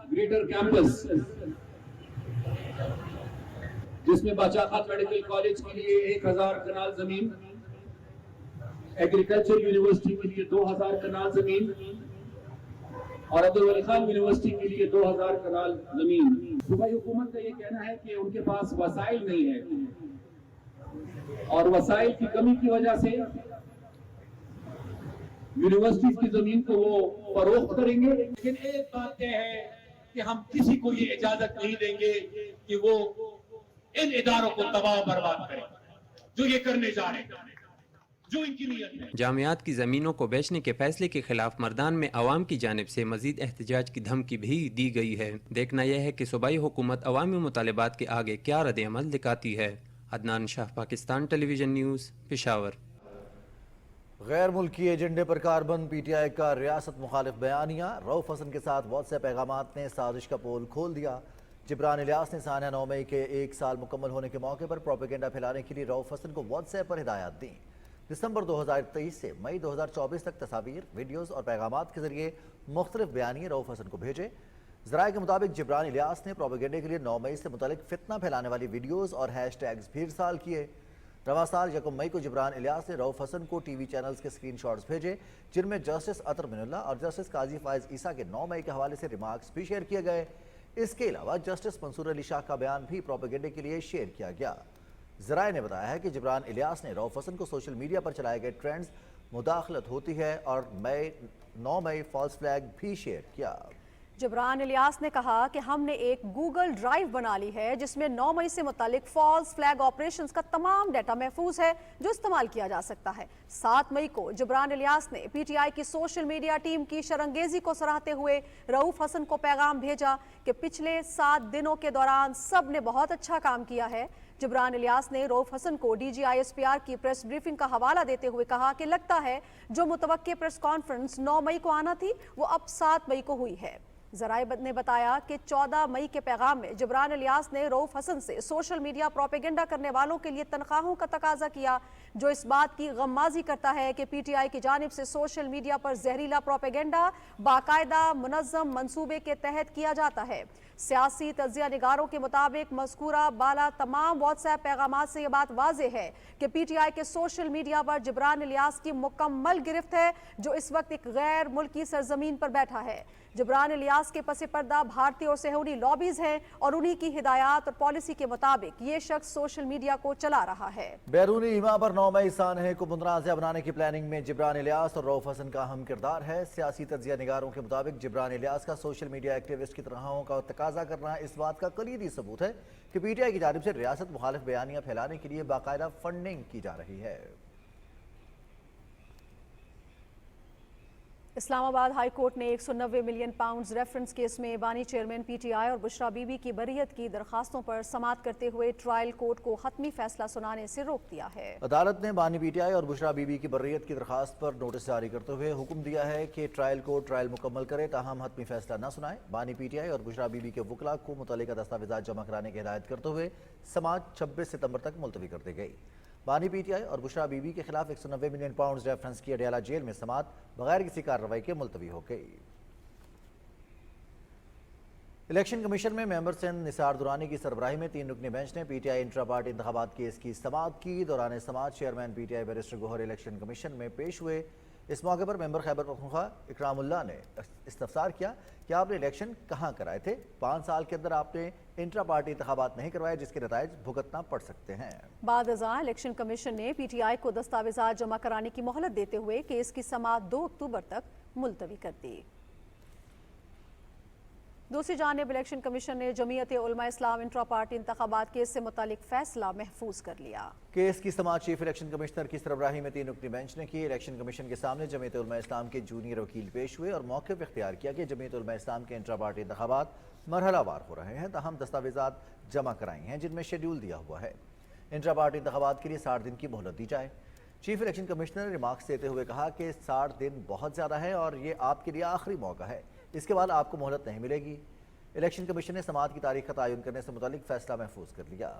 ग्रेटर कैंपस, जिसमें बादशाह खान मेडिकल कॉलेज के लिए 1000 कनाल जमीन, एग्रीकल्चर यूनिवर्सिटी के लिए 2000 कनाल जमीन और अब्दुल वली खान यूनिवर्सिटी के लिए 2000 कनाल जमीन। सूबाई हुकूमत का ये कहना है कि उनके पास वसाइल नहीं है और वसाइल की कमी की वजह से यूनिवर्सिटी की जमीन को वो फरोख्त करेंगे। लेकिन एक बात यह है कि हम किसी को ये इजाजत नहीं देंगे कि वो इन इदारों को तबाह बर्बाद करें जो ये करने जा रहे हैं, जो इनकी नीयत है। जामियात की ज़मीनों को बेचने के फैसले के खिलाफ मर्दान में अवाम की जानिब से मजीद एहतजाज की धमकी भी दी गई है। देखना यह है कि सूबाई हुकूमत अवामी मुतालबात के आगे क्या रद्द-ए-अमल दिखाती है। Adnan Shah, Pakistan television news, Peshawar. गैर मुल्की एजेंडे पर कारबंद पीटीआई का रियासत मुखालिफ बयानिया। रऊफ हसन के साथ व्हाट्सएप पैगामात ने साजिश का पोल खोल दिया। जिब्रान इलियास ने सानिया 9 मई के 1 साल मुकम्मल होने के मौके पर प्रोपेगेंडा फैलाने के लिए रऊफ हसन को व्हाट्सएप पर हिदायत दी। दिसंबर 2023 से मई 2024 तक तस्वीर, वीडियोज़ और पैगामात के जरिए मुख्तलिफ बयानिए रऊफ हसन को भेजे। ज़राए के मुताबिक जिब्रान इलियास ने प्रोपेगेंडे के लिए 9 मई से मुतल्लिक फितना फैलाने वाली वीडियोज़ और हैशटैग्स भी इरसाल किए। रवा साल 1 मई को जिब्रान इलियास ने रऊफ हसन को टीवी चैनल्स के स्क्रीनशॉट्स भेजे, जिनमें जस्टिस अतर मिनुल्लाह और जस्टिस काजी फायज ईसा के 9 मई के हवाले से रिमार्क्स भी शेयर किए गए। इसके अलावा जस्टिस मंसूर अली शाह का बयान भी प्रोपेगेंडे के लिए शेयर किया गया। ज़राए ने बताया है कि जिब्रान इलियास ने रऊफ हसन को सोशल मीडिया पर चलाए गए ट्रेंड्स मुदाखलत होती है और 9 मई फॉल्स फ्लैग भी शेयर किया। जिब्रान इलियास ने कहा कि हमने एक गूगल ड्राइव बना ली है जिसमें 9 मई से मुतालिक फॉल्स फ्लैग ऑपरेशंस का तमाम डाटा महफूज है जो इस्तेमाल किया जा सकता है। 7 मई को जिब्रान इलियास ने पीटीआई की सोशल मीडिया टीम की शरंगेजी को सराहते हुए रऊफ हसन को पैगाम भेजा कि पिछले 7 दिनों के दौरान सब ने बहुत अच्छा काम किया है। जिब्रान इलियास ने रऊफ हसन को DGISPR की प्रेस ब्रीफिंग का हवाला देते हुए कहा कि लगता है जो मुतवक्के प्रेस कॉन्फ्रेंस 9 मई को आना थी वो अब 7 मई को हुई है। ज़राए ने बताया कि 14 मई के पैगाम में जिब्रान इलियास ने रऊफ हसन से सोशल मीडिया प्रोपेगेंडा करने वालों के लिए तनख्वाहों का तकाजा किया, जो इस बात की गम्माजी करता है कि पीटीआई की जानिब से सोशल मीडिया पर जहरीला प्रोपेगेंडा बाकायदा मुनज़्ज़म मंसूबे के तहत किया जाता है। सियासी तज्जिया निगारों के मुताबिक मज़कूरा बाला तमाम व्हाट्सएप पैगामात से ये बात वाज़ेह है कि पीटीआई के सोशल मीडिया पर जिब्रान इलियास की मुकम्मल गिरफ्त है, जो इस वक्त एक गैर मुल्की सरजमीन पर बैठा है। जिब्रान इलियास के पसे पर्दा भारतीय और सहूदी लॉबीज हैं और उन्हीं की हिदायत और पॉलिसी के मुताबिक ये शख्स सोशल मीडिया को चला रहा है। बैरूनी ईमा पर 9 मई सानहे को मुतनाज़ बनाने की प्लानिंग में जिब्रान इलियास और रऊफ हसन का अहम किरदार है। सियासी तज्जिया निगारों के मुताबिक जिब्रान इलियास का सोशल मीडिया एक्टिविस्ट की तनख्वाहों का तकाजा करना इस बात का कलीदी सबूत है कि पीटीआई की जानिब से रियासत मुखालिफ बयानियां फैलाने के लिए बाकायदा फंडिंग की जा रही है। इस्लामाबाद हाई कोर्ट ने 190 मिलियन पाउंड्स रेफरेंस केस में बानी चेयरमैन पीटीआई और बुशरा बीबी की बरियत की दरखास्तों पर समाअत करते हुए ट्रायल कोर्ट को हतमी फैसला सुनाने से रोक दिया है। अदालत ने बानी पीटीआई और बुशरा बीबी की बरियत की दरखास्त पर नोटिस जारी करते हुए हुक्म दिया है कि ट्रायल कोर्ट ट्रायल मुकम्मल करे, ताहम हतमी फैसला न सुनाए। बानी पीटीआई और बुशरा बीबी के वकला को मुतल्लिका दस्तावेजात जमा कराने की हिदायत करते हुए समाअत 26 सितंबर तक मुलतवी कर दी गई। बानी पीटीआई और बुशरा बीबी के खिलाफ 190 मिलियन पाउंड रेफरेंस की अडयाला जेल में समाअत बगैर किसी कार्रवाई के मुलतवी हो गई। इलेक्शन कमीशन में मेंबर सिंध निसार दुरानी की सरबराही में 3 रुकनी बेंच ने पीटीआई इंट्रा पार्टी इंतखाबात केस की समाअत की। दौरान समाअत chairman PTI barrister Gohar election commission में पेश हुए। इस मौके पर मेंबर खैबर पख्तूनख्वा इकरामुल्लाह ने इस्तफसार किया कि आपने इलेक्शन कहाँ कराए थे, 5 साल के अंदर आपने इंट्रा पार्टी इंतखाबात नहीं करवाए, जिसके नताइज भुगतना पड़ सकते हैं। बाद अज़ां इलेक्शन कमीशन ने पीटीआई को दस्तावेजात जमा कराने की मोहलत देते हुए केस की समाअत 2 अक्टूबर तक मुलतवी कर दी। दूसरी जानिब इलेक्शन कमीशन ने जमीयत उलमा इस्लाम इंट्रा पार्टी इंतखाबात केस से मुतालिक फैसला महफूज कर लिया। केस की समाअत चीफ इलेक्शन कमिश्नर की सरबराही में 3 रुकनी बेंच ने की। इलेक्शन कमीशन के सामने जमीयत उलमा इस्लाम के जूनियर वकील पेश हुए और मौक़िफ़ इख्तियार किया कि जमीयत उलमा इस्लाम के इंट्रा पार्टी इंतखाबात मरहलावार हो रहे हैं, ताहम दस्तावेज़ात जमा कराई हैं जिनमें शेड्यूल दिया हुआ है। इंट्रा पार्टी इंतखाबात के लिए 60 दिन की मोहलत दी जाए। चीफ इलेक्शन कमिश्नर ने रिमार्क्स देते हुए कहा कि 60 दिन बहुत ज़्यादा है और ये आपके लिए आखिरी मौका है, इसके बाद आपको मोहलत नहीं मिलेगी। इलेक्शन कमीशन ने समाअत की तारीख का तयन करने से मुतालिक फैसला महफूज कर लिया।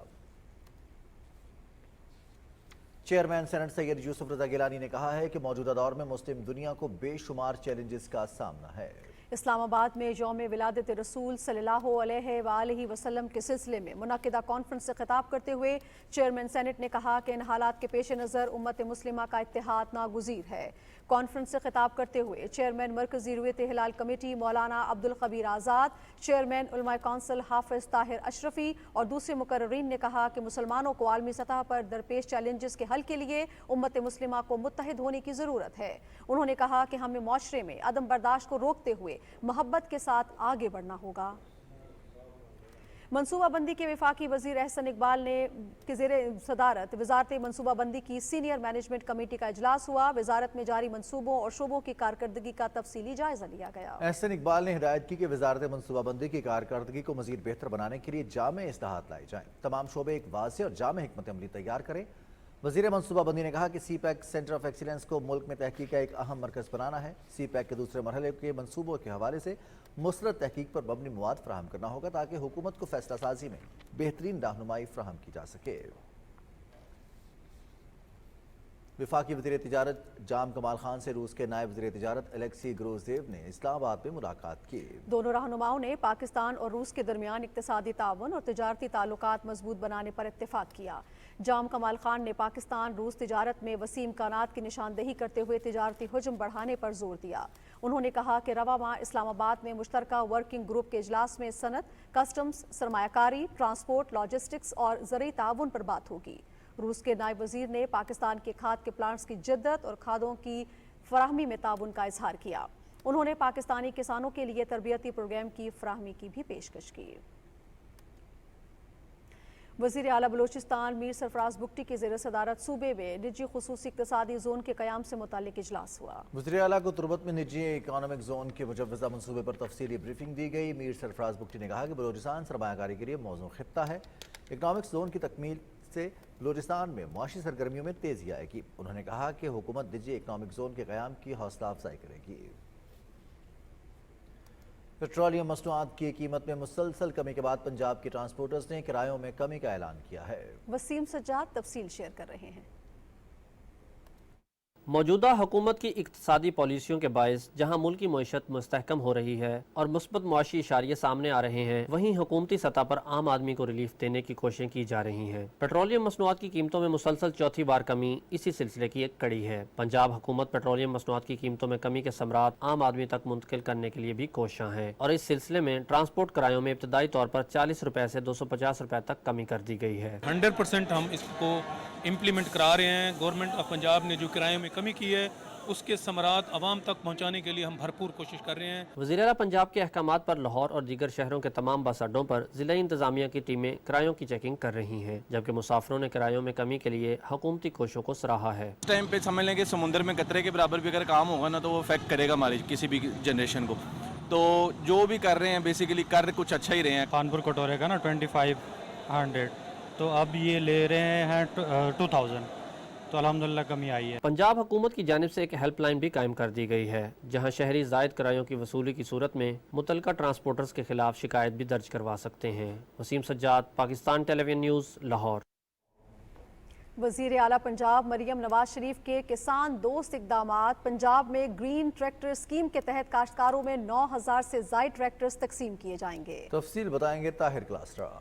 चेयरमैन सेनेट सैयद यूसुफ रजा गिलानी ने कहा है कि मौजूदा दौर में मुस्लिम दुनिया को बेशुमार चैलेंजेस का सामना है। इस्लामाबाद में यौम विलादत रसूल सल्लल्लाहु अलैहि वसल्लम के सिलसिले में मुनक्किदा कॉन्फ्रेंस से खिताब करते हुए चेयरमैन सेनेट ने कहा कि इन हालात के पेश नज़र उम्मत मुस्लिमा का इत्तेहाद नागुज़ीर है। कॉन्फ्रेंस से खिताब करते हुए चेयरमैन मरकज़ी रुयत हिलाल कमेटी मौलाना अब्दुल खबीर आज़ाद, चेयरमैन उलमा कौंसिल हाफिज़ ताहिर अशरफी और दूसरे मुकर्ररीन ने कहा कि मुसलमानों को आलमी सतह पर दरपेश चैलेंजेस के हल के लिए उम्मत मुस्लिमा को मुत्तहिद होने की ज़रूरत है। उन्होंने कहा कि हमें मुआशरे में अदम बर्दाश्त को रोकते हुए मोहब्बत के साथ आगे बढ़ना होगा। मनसूबाबंदी के वफाकी वजीर एहसन इकबाल ने के ज़ेरे सदारत वजारत मनसूबाबंदी की सीनियर मैनेजमेंट कमेटी का इजलास हुआ। वजारत में जारी मनसूबों और शोबों की कारकर्दगी का तफसीली जायजा लिया गया। एहसन इकबाल ने हिदायत की कि वजारत मनसूबाबंदी की कारकर्दगी को मजीद बेहतर बनाने के लिए जामे इस्लाहात लाई जाएँ। तमाम शोबे एक वाज़ेह और जामे हिकमत अमली तैयार करें। वज़ीर मनसूबाबंदी ने कहा कि CPEC सेंटर ऑफ एक्सीलेंस को मुल्क में तहकीक का एक अहम मरकज़ बनाना है। CPEC के दूसरे मरहले के मनसूबों के हवाले से मुस्तरद तहकीक पर मबनी मवाद फराहम करना होगा ताकि हुकूमत को फैसला साजी में बेहतरीन रहनुमाई फराहम की जा सके। वफाकी वज़ीर तिजारत जाम कमाल खान से रूस के नायब वज़ीर तिजारत अलेक्सी ग्रोज़ेव ने इस्लामाबाद में मुलाकात की। दोनों रहनुमाओं ने पाकिस्तान और रूस के दरमियान इक्तिसादी ताउन और तिजारती ताल्लुकात मजबूत बनाने पर इत्तेफाक किया। जाम कमाल खान ने पाकिस्तान रूस तिजारत में वसी इम्कानात की निशानदेही करते हुए तिजारती हुज्म बढ़ाने पर जोर दिया। उन्होंने कहा कि रवा माह इस्लामाबाद में मुश्तरका वर्किंग ग्रुप के इजलास में सनत, कस्टम्स, सरमायाकारी, ट्रांसपोर्ट, लॉजिस्टिक्स और ज़रूरी ताउन पर बात होगी। रूस के नायब वजीर ने पाकिस्तान के खाद के प्लांट्स की जिद्दत और खादों की फराहमी में ताउन का इजहार किया। उन्होंने पाकिस्तानी किसानों के लिए तरबियती प्रोग्राम की फराहमी की भी पेशकश की। वज़ीर आला बलोचिस्तान मीर सरफराज बुगटी के ज़ेर सदारत सूबे में निजी खुसूसी इक़्तिसादी जोन के क़याम से मुतालिक इजलास हुआ। वज़ीर आला को तुरबत में निजी इकॉनमिक जोन के मुजव्वज़ा मनसूबे पर तफसीली ब्रीफिंग दी गई। मीर सरफराज बुगटी ने कहा कि बलोचिस्तान सरमायाकारी के लिए मौजूद खित्ता है। इकॉनमिक जोन की तकमील से बलोचिस्तान में मुआशी सरगर्मियों में तेज़ी आएगी। उन्होंने कहा कि हुकूमत निजी इकॉनमिक जोन के क़याम की हौसला अफजाई करेगी। पेट्रोलियम मसनूआत की कीमत में मुसलसल कमी के बाद पंजाब के ट्रांसपोर्टर्स ने किरायों में कमी का ऐलान किया है। वसीम सज्जाद तफसील शेयर कर रहे हैं। मौजूदा हुकूमत की इक्तिसादी पॉलिसियों के बायस जहां मुल्क की मईशत मुस्तहकम हो रही है और मुस्बत मुआशी इशारे सामने आ रहे हैं, वहीं हुकूमती सतह पर आम आदमी को रिलीफ देने की कोशिशें की जा रही हैं। पेट्रोलियम मसनूआत की कीमतों में मुसलसल चौथी बार कमी इसी सिलसिले की एक कड़ी है। पंजाब हुकूमत पेट्रोलियम मसनूआत की कीमतों में कमी के समरात आम आदमी तक मुंतकिल करने के लिए भी कोशां है और इस सिलसिले में ट्रांसपोर्ट किरायों में इब्तदाई तौर पर 40 रुपए से 250 रुपए तक कमी कर दी गई है। 100% हम इसको इम्प्लीमेंट करा रहे हैं। गवर्नमेंट ऑफ पंजाब ने जो किराए में कमी की है उसके समरात आवाम तक पहुंचाने के लिए हम भरपूर कोशिश कर रहे हैं। वज़ीर आला पंजाब के अहकामात पर लाहौर और दीगर शहरों के तमाम बस अड्डों पर जिला इंतजामिया की टीमें किरायों की चेकिंग कर रही हैं, जबकि मुसाफिरों ने किरायों में कमी के लिए हुकूमती कोशिशों को सराहा है। इस टाइम पे समझ लें कि समुद्र में कतरे के बराबर भी अगर काम होगा ना तो वो इफेक्ट करेगा हमारी किसी भी जनरेशन को। तो जो भी कर रहे हैं बेसिकली कर कुछ अच्छा ही रहे हैं। कानपुर कटोरे का ना 2500 तो अब ये ले रहे हैं 2000, तो अल्हम्दुलिल्लाह कमी आई है। पंजाब हुकूमत की जानिब से एक हेल्पलाइन भी कायम कर दी गई है, जहां शहरी जायद किरायों की वसूली की सूरत में मुतलका ट्रांसपोर्टर्स के खिलाफ शिकायत भी दर्ज करवा सकते हैं। Waseem Sajjad, Pakistan television news, Lahore. वज़ीर आला पंजाब मरियम नवाज शरीफ के किसान दोस्त इक़दामात। पंजाब में ग्रीन ट्रैक्टर स्कीम के तहत काश्तकारों में 9000 से ज़ायद ट्रैक्टर्स तकसीम किए जाएंगे। तफसील बताएंगे ताहिर क्लास्ट्रा।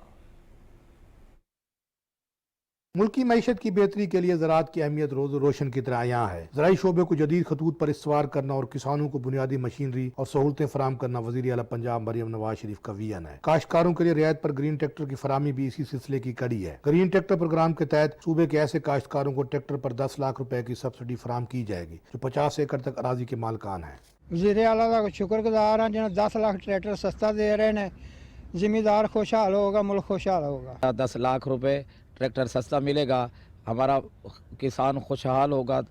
मुल्की मईशत की बेहतरी के लिए ज़राअत की अहमियत रोज रोशन की तरह यहाँ है। ज़राई शोबे को जदीद खतूत पर इस्तेमाल करना और किसानों को बुनियादी मशीनरी और सहूलतें फराहम करना वज़ीर आला पंजाब मरियम नवाज शरीफ का विजन है। काश्तकारों के लिए रियायत पर ग्रीन ट्रैक्टर की फराहमी भी इसी सिलसिले की कड़ी है। ग्रीन ट्रैक्टर प्रोग्राम के तहत सूबे के ऐसे काश्तकारों को ट्रैक्टर पर 10 लाख रुपए की सब्सिडी फराहम की जाएगी जो 50 एकड़ तक अराजी के मालकान है। वज़ीर आला का शुक्रगुजार हाँ जिन्हें 10 लाख ट्रैक्टर सस्ता दे रहे हैं, ज़िम्मेदार खुशहाल होगा, मुल्क खुशहाल होगा। 10 लाख रुपए ट्रैक्टर सस्ता मिलेगा, हमारा किसान खुशहाल होगा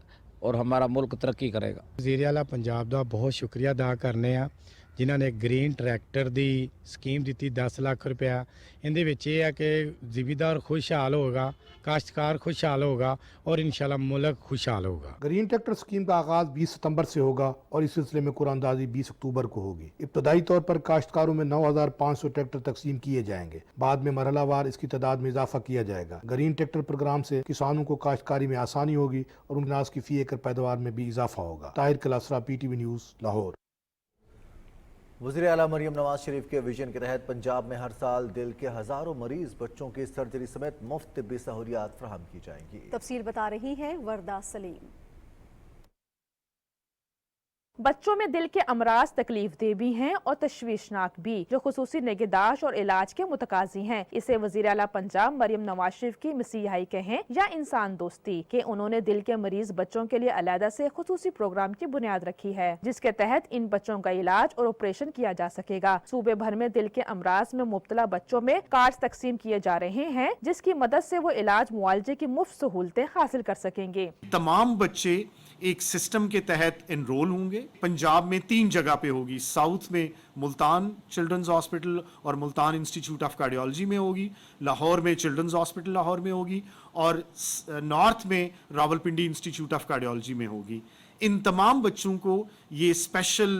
और हमारा मुल्क तरक्की करेगा। वज़ीर आला पंजाब का बहुत शुक्रिया अदा करने आ जिन्होंने ग्रीन ट्रैक्टर की स्कीम दी 10 लाख रुपया। इहदे विच यह है कि जिमीदार खुशहाल होगा, काश्तकार खुशहाल होगा और इंशाल्लाह मुल्क खुशहाल होगा। ग्रीन ट्रैक्टर स्कीम का आगाज 20 सितंबर से होगा और इस सिलसिले में कुरानंदाजी 20 अक्टूबर को होगी। इब्तदाई तौर पर काश्तकारों में 9,500 ट्रैक्टर तकसीम किए जाएंगे। बाद में मरहलावार इसकी तादाद में इजाफा किया जाएगा। ग्रीन ट्रैक्टर प्रोग्राम से किसानों को काश्तकारी में आसानी होगी और उनके अनाज की फी एकड़ पैदावार में भी इजाफा होगा। Tahir Kalasra, PTV news, Lahore. वज़ीर आला मरियम नवाज शरीफ के विजन के तहत पंजाब में हर साल दिल के हजारों मरीज बच्चों की सर्जरी समेत मुफ्त तिब्बी सहूलियात फराहम की जाएंगी। तफसील बता रही हैं वर्दा सलीम। बच्चों में दिल के अमराज तकलीफ दे भी हैं और तशवीशनाक भी, जो खुसूसी निगहदाश्त और इलाज के मुतकाजी हैं। इसे वज़ीर आला पंजाब मरियम नवाज शरीफ की मसीहाई कहें या इंसान दोस्ती के उन्होंने दिल के मरीज बच्चों के लिए अलहदा से खुसूसी प्रोग्राम की बुनियाद रखी है, जिसके तहत इन बच्चों का इलाज और ऑपरेशन किया जा सकेगा। सूबे भर में दिल के अमराज में मुब्तला बच्चों में कार्ड तकसीम किए जा रहे हैं, जिसकी मदद से वो इलाज मुआलजे की मुफ्त सहूलतें हासिल कर सकेंगे। तमाम बच्चे एक सिस्टम के तहत एनरोल होंगे। पंजाब में 3 जगह पे होगी। साउथ में मुल्तान चिल्ड्रंस हॉस्पिटल और मुल्तान इंस्टीट्यूट ऑफ कार्डियोलॉजी में होगी, लाहौर में चिल्ड्रंस हॉस्पिटल लाहौर में होगी और नॉर्थ में रावलपिंडी इंस्टीट्यूट ऑफ कार्डियोलॉजी में होगी। इन तमाम बच्चों को ये special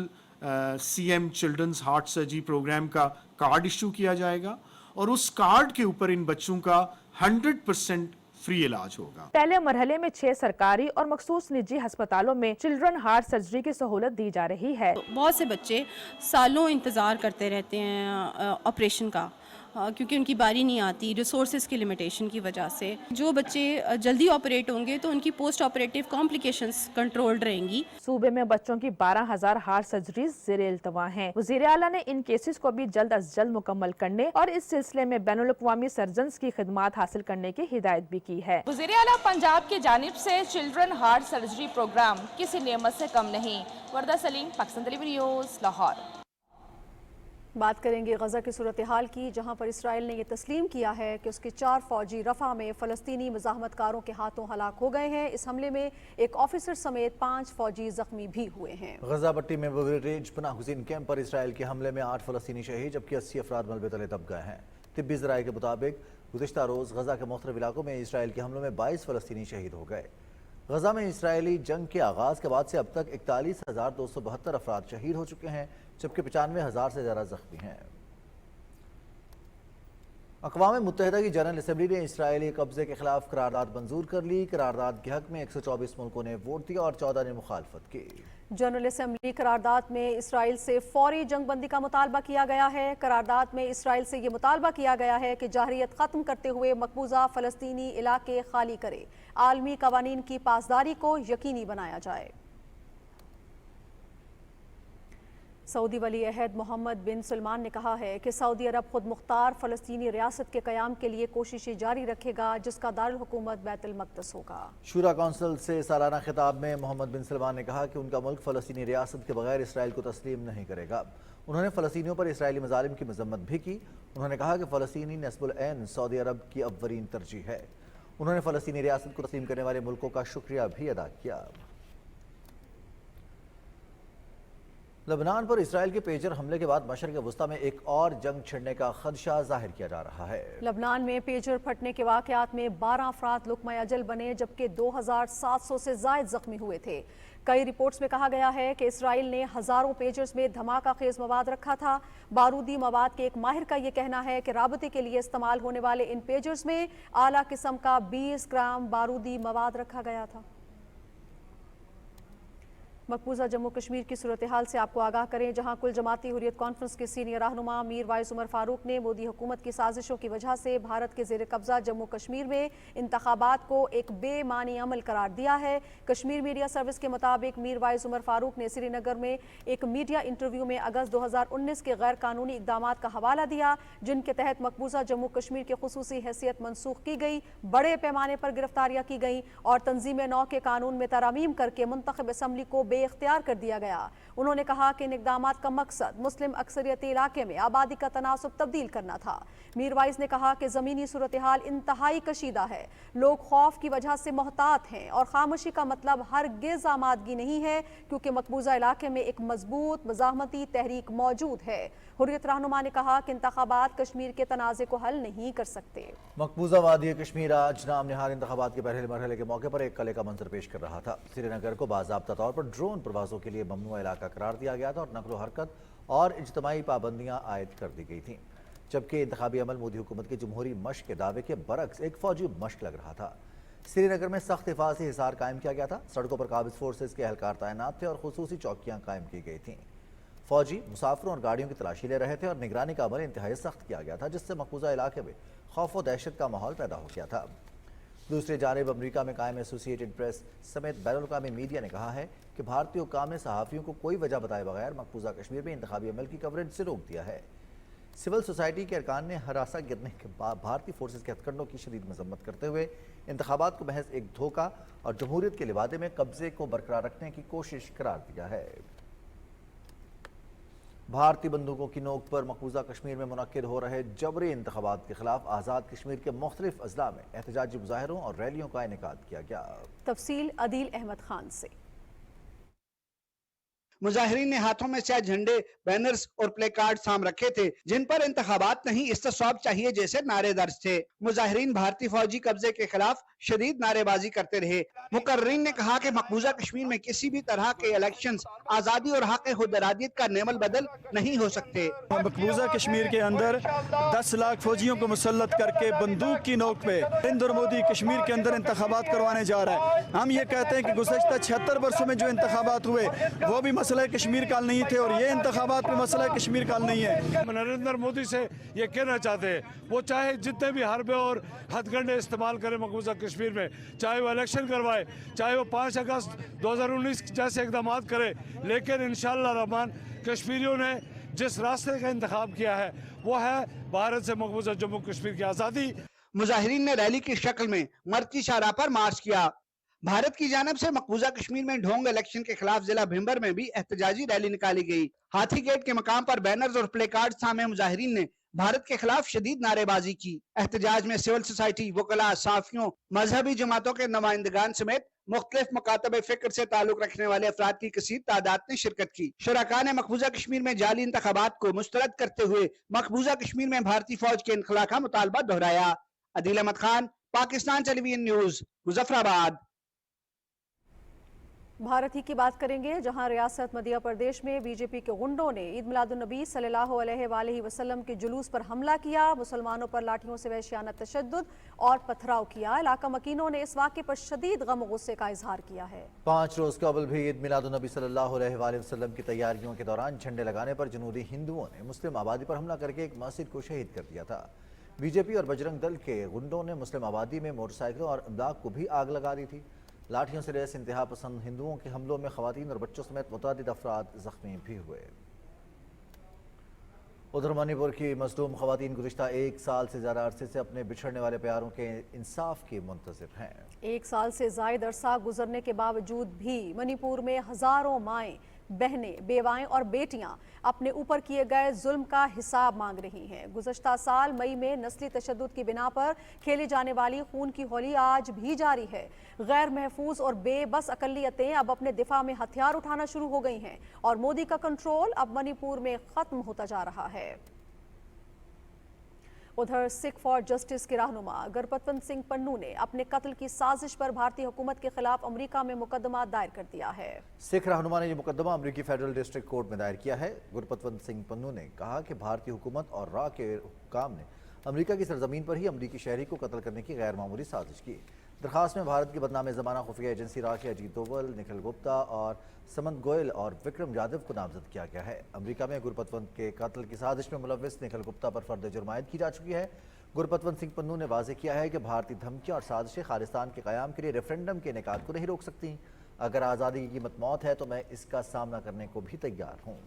CM children's heart surgery programme का कार्ड इशू किया जाएगा और उस कार्ड के ऊपर इन बच्चों का 100% फ्री इलाज होगा। पहले मरहले में 6 सरकारी और मखसूस निजी अस्पतालों में चिल्ड्रन हार्ट सर्जरी की सहूलत दी जा रही है। बहुत से बच्चे सालों इंतज़ार करते रहते हैं ऑपरेशन का, क्योंकि उनकी बारी नहीं आती रिसोर्सेज की लिमिटेशन की वजह से। जो बच्चे जल्दी ऑपरेट होंगे तो उनकी पोस्ट ऑपरेटिव कॉम्प्लिकेशंस कंट्रोल्ड रहेंगी। सूबे में बच्चों की 12,000 हार्ट सर्जरी ज़ेरे इल्तवा हैं। वज़ीर आला ने इन केसेस को भी जल्द अज जल्द मुकम्मल करने और इस सिलसिले में बैनुल अक़वामी सर्जन्स की खिदमात हासिल करने की हिदायत भी की है। वज़ीर आला पंजाब की जानिब से चिल्ड्रन हार्ट सर्जरी प्रोग्राम किसी नेमत से कम नहीं। वर्दा सलीम, पाकिस्तान टेलीविजन न्यूज़, लाहौर। बात करेंगे गजा की सूरत हाल की, जहां पर इसराइल ने यह तस्लीम किया है कि उसके 4 फौजी रफा में फ़लस्तीनी मुज़ाहमतकारों के हाथों हलाक हो गए हैं। इस हमले में एक ऑफिसर समेत 5 फौजी जख्मी भी हुए हैं। गजा पट्टी में बवरेज पनाह गुज़ीन कैंप पर इसराइल के हमले में 8 फ़लस्तीनी शहीद जबकि 80 अफराद मलबे तले दब गए हैं। तिब्बी ज़राए के मुताबिक गुज़िश्ता रोज़ गजा के मुख्तलिफ इलाकों में इसराइल के हमलों में 22 फ़लस्तीनी शहीद हो गए। गजा में इसराइली जंग के आगाज़ के बाद से अब तक 41,272 अफराद शहीद हो चुके हैं जबकि 95,000 से ज़्यादा जख्मी हैं। अक़वाम मुत्तहिदा की जनरल असम्बली ने इसराइली कब्जे के खिलाफ करारदाद मंजूर कर ली। करारदाद के हक में 124 मुल्कों ने वोट दिया और 14 ने मुखालफत की। जनरल असम्बली करारदाद में इसराइल से फौरी जंग बंदी का मुतालबा किया गया है। करारदाद में इसराइल से ये मुतालबा किया गया है कि जाहरियत ख़त्म करते हुए मकबूजा फ़लस्तीनी इलाके खाली करे, आलमी कवानीन की पासदारी को यकीनी बनाया जाए। सऊदी वली अहद मोहम्मद बिन सलमान ने कहा है कि सऊदी अरब खुद मुख्तार फ़लस्तीनी रियासत के क़याम के लिए कोशिशें जारी रखेगा जिसका दारुल हुकूमत बैतुल मक़दस होगा। शूरा कौंसिल से सालाना खिताब में मोहम्मद बिन सलमान ने कहा कि उनका मुल्क फ़लस्तीनी रियासत के बगैर इसराइल को तस्लीम नहीं करेगा। उन्होंने फ़लस्तीनियों पर इसराइली मज़ालिम की मज़म्मत भी की। उन्होंने कहा कि फ़लस्तीनी नस्बुल ऐन सऊदी अरब की अव्वलीन तरजीह है। उन्होंने फ़लस्तीनी रियासत को तस्लीम करने वाले मुल्कों का शुक्रिया भी अदा किया। लबनान पर इसराइल के पेजर हमले के बाद मशरिक़ वस्ता में एक और जंग छिड़ने का खदशा जाहिर किया जा रहा है। लबनान में पेजर फटने के वाक़यात में 12 अफराद लुक़मा अजल बने जबकि 2,700 से ज़ायद ज़ख्मी हुए थे। कई रिपोर्ट्स में कहा गया है कि इसराइल ने हज़ारों पेजर्स में धमाका खेज मवाद रखा था। बारूदी मवाद के एक माहिर का यह कहना है कि राबते के लिए इस्तेमाल होने वाले इन पेजर्स में आला किस्म का 20 ग्राम बारूदी मवाद रखा गया था। मकबूजा जम्मू कश्मीर की सूरत हाल से आपको आगाह करें, जहां कुल जमाती हुर्रियत कॉन्फ्रेंस के सीनियर रहनुमा मीर वाइस उमर फारूक ने मोदी हुकूमत की साजिशों की वजह से भारत के ज़ेर कब्जा जम्मू कश्मीर में इंतखाबात को एक बेमानी अमल करार दिया है। कश्मीर मीडिया सर्विस के मुताबिक मीर वाइस उमर फारूक ने श्रीनगर में एक मीडिया इंटरव्यू में अगस्त 2019 के गैर कानूनी इकदामात का हवाला दिया जिनके तहत मकबूजा जम्मू कश्मीर की खुसूसी हैसियत मनसूख की गई, बड़े पैमाने पर गिरफ्तारियां की गई और तंजीम नौ के कानून में तरामीम करके मुंतखब असम्बली को बेइख्तियार कर दिया गया। उन्होंने कहा कि इन इक़दामात का मकसद मुस्लिम अक्सरियती इलाके में आबादी का तनासुब तब्दील करना था। मीरवाइज ने कहा कि ज़मीनी सूरत हाल इंतहाई कशीदा है, लोग खौफ की वजह से मोहतात हैं और खामोशी का मतलब हरगिज़ आमादगी नहीं है, क्योंकि मकबूजा इलाके में एक मजबूत मज़ाहमती तहरीक मौजूद है। हुर्रियत रहनुमा ने कहा कि इंतखाबात कश्मीर के तनाज़े को हल नहीं कर सकते। मकबूजा वादी कश्मीर आज नाम निहार इंतखाबात के पहले मरहले के मौके पर एक कले का मंजर पेश कर रहा था। श्रीनगर को बाज़ाब्ता तौर पर ड्रोन प्रवासों के लिए ममनुआ इलाका करार दिया गया था और नकलो हरकत और इज्तमाई पाबंदियां आयद कर दी गई थीं, जबकि इंतखाबी अमल मोदी हुकूमत की जमहूरी मश्क के दावे के बरक्स एक फौजी मश्क लग रहा था। श्रीनगर में सख्त हिफाजती हिसार कायम किया गया था, सड़कों पर काबिज फोर्सेज के एहलकार तैनात थे और खुसूसी चौकियां कायम की गई थीं। फौजी मुसाफिरों और गाड़ियों की तलाशी ले रहे थे और निगरानी का अमल इंतहाई सख्त किया गया था, जिससे मकबूजा इलाके में खौफ व दहशत का माहौल पैदा हो गया था। दूसरी जानिब अमरीका में कायम एसोसिएटेड प्रेस समेत बैनुल-अक़वामी मीडिया ने कहा है कि भारतीय हुक्काम ने सहाफ़ियों को कोई वजह बताए बगैर मकबूजा कश्मीर में इंतखाबी अमल की कवरेज से रोक दिया है। सिविल सोसाइटी के अरकान ने हरासा गिरने के बाद भारतीय फोर्सेज के हथकंडों की शदीद मजम्मत करते हुए इंतखाबात को महज एक धोखा और जमहूरियत के लिबादे में कब्जे को बरकरार रखने की कोशिश करार दिया है। भारतीय बंदूकों की नोक पर मकबूजा कश्मीर में मुनक्किद हो रहे जबरी इंतखाबात के खिलाफ आज़ाद कश्मीर के मुख्तलिफ अजला में एहतजाजी मुजाहरों और रैलियों का इनेकाद किया गया। तफसील अदील अहमद खान से। मुजाहिरीन ने हाथों में स्याह झंडे, बैनर्स और प्ले कार्ड थाम रखे थे, जिन पर इंतखाबात नहीं इस्तेसाब चाहिए जैसे नारे दर्ज थे। मुजाहिरीन भारतीय फौजी कब्जे के खिलाफ शदीद नारेबाजी करते रहे। मुकर्रीन ने कहा कि मकबूजा कश्मीर में किसी भी तरह के इलेक्शंस आज़ादी और हक खुदरादियत का नेमल बदल नहीं हो सकते। मकबूजा कश्मीर के अंदर 10 लाख फौजियों को मुसल्लत करके बंदूक की नोक पे नरेंद्र मोदी कश्मीर के अंदर इंतखाबात करवाने जा रहा है। हम ये कहते हैं कि गुज़श्ता 76 वर्षों में जो इंतखाबात हुए वो भी मसला कश्मीर काल नहीं थे और ये इंतखाबात में मसला कश्मीर काल नहीं है। नरेंद्र मोदी से ये कहना चाहते हैं, वो चाहे जितने भी हरबे और हथकंडे इस्तेमाल करें मकबूजा कश्मीर में, चाहे वो इलेक्शन करवाए, चाहे वो 5 अगस्त 2019 जैसे इकदाम करे, लेकिन इंशाअल्लाह रहमान कश्मीरियों ने जिस रास्ते का इंतखाब किया है वो है भारत से मकबूजा जम्मू कश्मीर की आज़ादी। मुजाहिरीन ने रैली की शक्ल में मर्द की शाहराह पर मार्च किया। भारत की जानिब से मकबूजा कश्मीर में ढोंग इलेक्शन के खिलाफ जिला भिंबर में भी एहतजाजी रैली निकाली गई। हाथी गेट के मकाम पर बैनर्स और प्ले कार्ड थामे मुजाहिरीन ने भारत के खिलाफ शदीद नारेबाजी की। एहतजाज में सिविल सोसाइटी, वकला, साफियों, मजहबी जमातों के नुमाइंदगान समेत मुख्तलिफ मकातब फिक्र से ताल्लुक रखने वाले अफराद की कसीर तादाद ने शिरकत की। शुरका ने मकबूजा कश्मीर में जाली इंतखाबात को मुस्तरद करते हुए मकबूजा कश्मीर में भारतीय फौज के इनखला का मुतालबा दोहराया। Adeel Ahmed Khan, Pakistan television news, Muzaffarabad. भारत ही की बात करेंगे, जहां रियासत मध्य प्रदेश में बीजेपी के गुंडों ने ईद मिलादुन्नबी सल्लल्लाहु अलैहि वसल्लम के जुलूस पर हमला किया, मुसलमानों पर लाठियों से वहशियाना तशद्दुद और पथराव किया। इलाका मकीनों ने इस वाक़े पर शदीद गम गुस्से का इजहार किया है। 5 रोज कबल भी ईद मिलादुन्नबी सल्लल्लाहु अलैहि वसल्लम की तैयारियों के दौरान झंडे लगाने पर जुनूदी हिंदुओं ने मुस्लिम आबादी पर हमला करके एक मस्जिद को शहीद कर दिया था। बीजेपी और बजरंग दल के गुंडों ने मुस्लिम आबादी में मोटरसाइकिलों और इमदाद को भी आग लगा दी थी। लाठियों से लैस इंतहा पसंद हिंदुओं के हमलों में खवातीन और बच्चों समेत मुतअद्दिद अफराद जख्मी भी हुए। उधर मणिपुर की मजलूम खवातीन गुज़िश्ता 1 साल से ज़्यादा अरसे से अपने बिछड़ने वाले प्यारों के इंसाफ की मुंतज़िर हैं। 1 साल से ज़ायद अरसा गुजरने के बावजूद भी मणिपुर में हज़ारों माएँ, बहनें, बेवाएं और बेटियां अपने ऊपर किए गए जुल्म का हिसाब मांग रही हैं। गुज़श्ता साल मई में नस्ली तशद्दुद की बिना पर खेली जाने वाली खून की होली आज भी जारी है। गैर महफूज और बेबस अकलियतें अब अपने दिफा में हथियार उठाना शुरू हो गई हैं और मोदी का कंट्रोल अब मणिपुर में खत्म होता जा रहा है। उधर सिख फॉर जस्टिस के रहनुमा गुरपतवंत सिंह पन्नू ने अपने कत्ल की साजिश पर भारतीय हुकूमत के खिलाफ अमेरिका में मुकदमा दायर कर दिया है। सिख रहनुमा ने यह मुकदमा अमेरिकी फेडरल डिस्ट्रिक्ट कोर्ट में दायर किया है। गुरपतवंत सिंह पन्नू ने कहा कि भारतीय हुकूमत और रा के हुक्काम ने अमेरिका की सरजमीन पर ही अमरीकी शहरी को कत्ल करने की गैर मामूली साजिश की। दरखास्त में भारत की बदनाम ज़माना खुफिया एजेंसी रा के अजीत दोवल, निखिल गुप्ता और समंत गोयल और विक्रम यादव को नामजद किया गया है। अमेरिका में गुरपतवंत के कत्ल की साजिश में मुलव्विस निखिल गुप्ता पर फर्द जुर्म आयद की जा चुकी है। गुरपतवंत सिंह पन्नू ने वाज़ेह किया है कि भारतीय धमकियाँ और साजिशें खालिस्तान के क़याम के लिए रेफरेंडम के इनेकाद को नहीं रोक सकती। अगर आज़ादी की कीमत मौत है तो मैं इसका सामना करने को भी तैयार हूँ।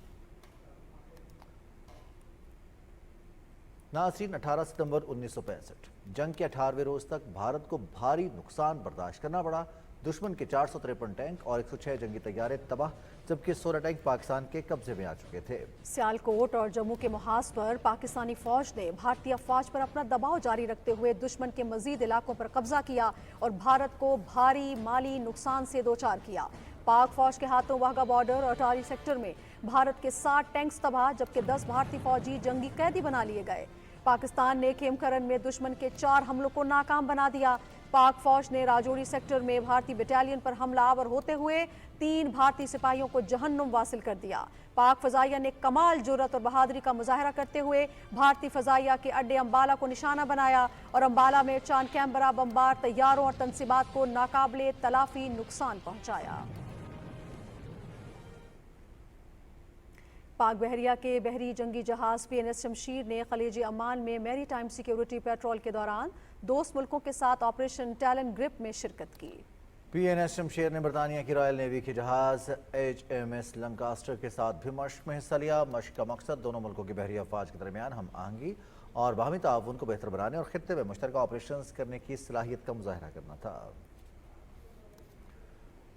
नाज़रीन, 18 सितंबर 1965 जंग के 18वें रोज़ तक भारत को भारी नुकसान बर्दाश्त करना पड़ा। दुश्मन के 453 टैंक और 106 जंगी तैयारे तबाह, जबकि 16 टैंक पाकिस्तान के कब्जे में आ चुके थे। सियालकोट और जम्मू के मुहाज पर पाकिस्तानी फौज ने भारतीय फौज पर अपना दबाव जारी रखते हुए दुश्मन के मजीद इलाकों पर कब्जा किया और भारत को भारी माली नुकसान से दोचार किया। पाक फौज के हाथों वाघा बॉर्डर और अटारी सेक्टर में भारत के 60 टैंक्स तबाह, जबकि 10 भारतीय फौजी जंगी कैदी बना लिए गए। पाकिस्तान ने खेमकरन में दुश्मन के 4 हमलों को नाकाम बना दिया। पाक फौज ने राजौरी सेक्टर में भारतीय बटालियन पर हमलावर होते हुए 3 भारतीय सिपाहियों को जहन्नुम वासिल कर दिया। पाक फजाइया ने कमाल जुर्रत और बहादुरी का मुजाहरा करते हुए भारतीय फजाइया के अड्डे अंबाला को निशाना बनाया और अंबाला में चांद कैमरा बमबार तैयारों और तनसीबात को नाकाबिले तलाफी नुकसान पहुंचाया। पाक बहरिया के बहरी जंगी जहाज PNS शमशीर ने खलीज अमान में मैरी टाइम सिक्योरिटी पेट्रोल के दौरान दोस्त मुल्कों के साथ ऑपरेशन टैलेंट ग्रिप में शिरकत की। PNS शमशीर ने बरतानिया की रॉयल नेवी के जहाज HMS लंकास्टर के साथ भी मशक में हिस्सा लिया। मशक का मकसद दोनों मुल्कों की बहरी अफवाज के दरमियान हम आहंगी और बाहमी ताउन को बेहतर बनाने और खित्ते में मुश्तरका ऑपरेशन करने की सलाहियत का मुजाहरा करना था।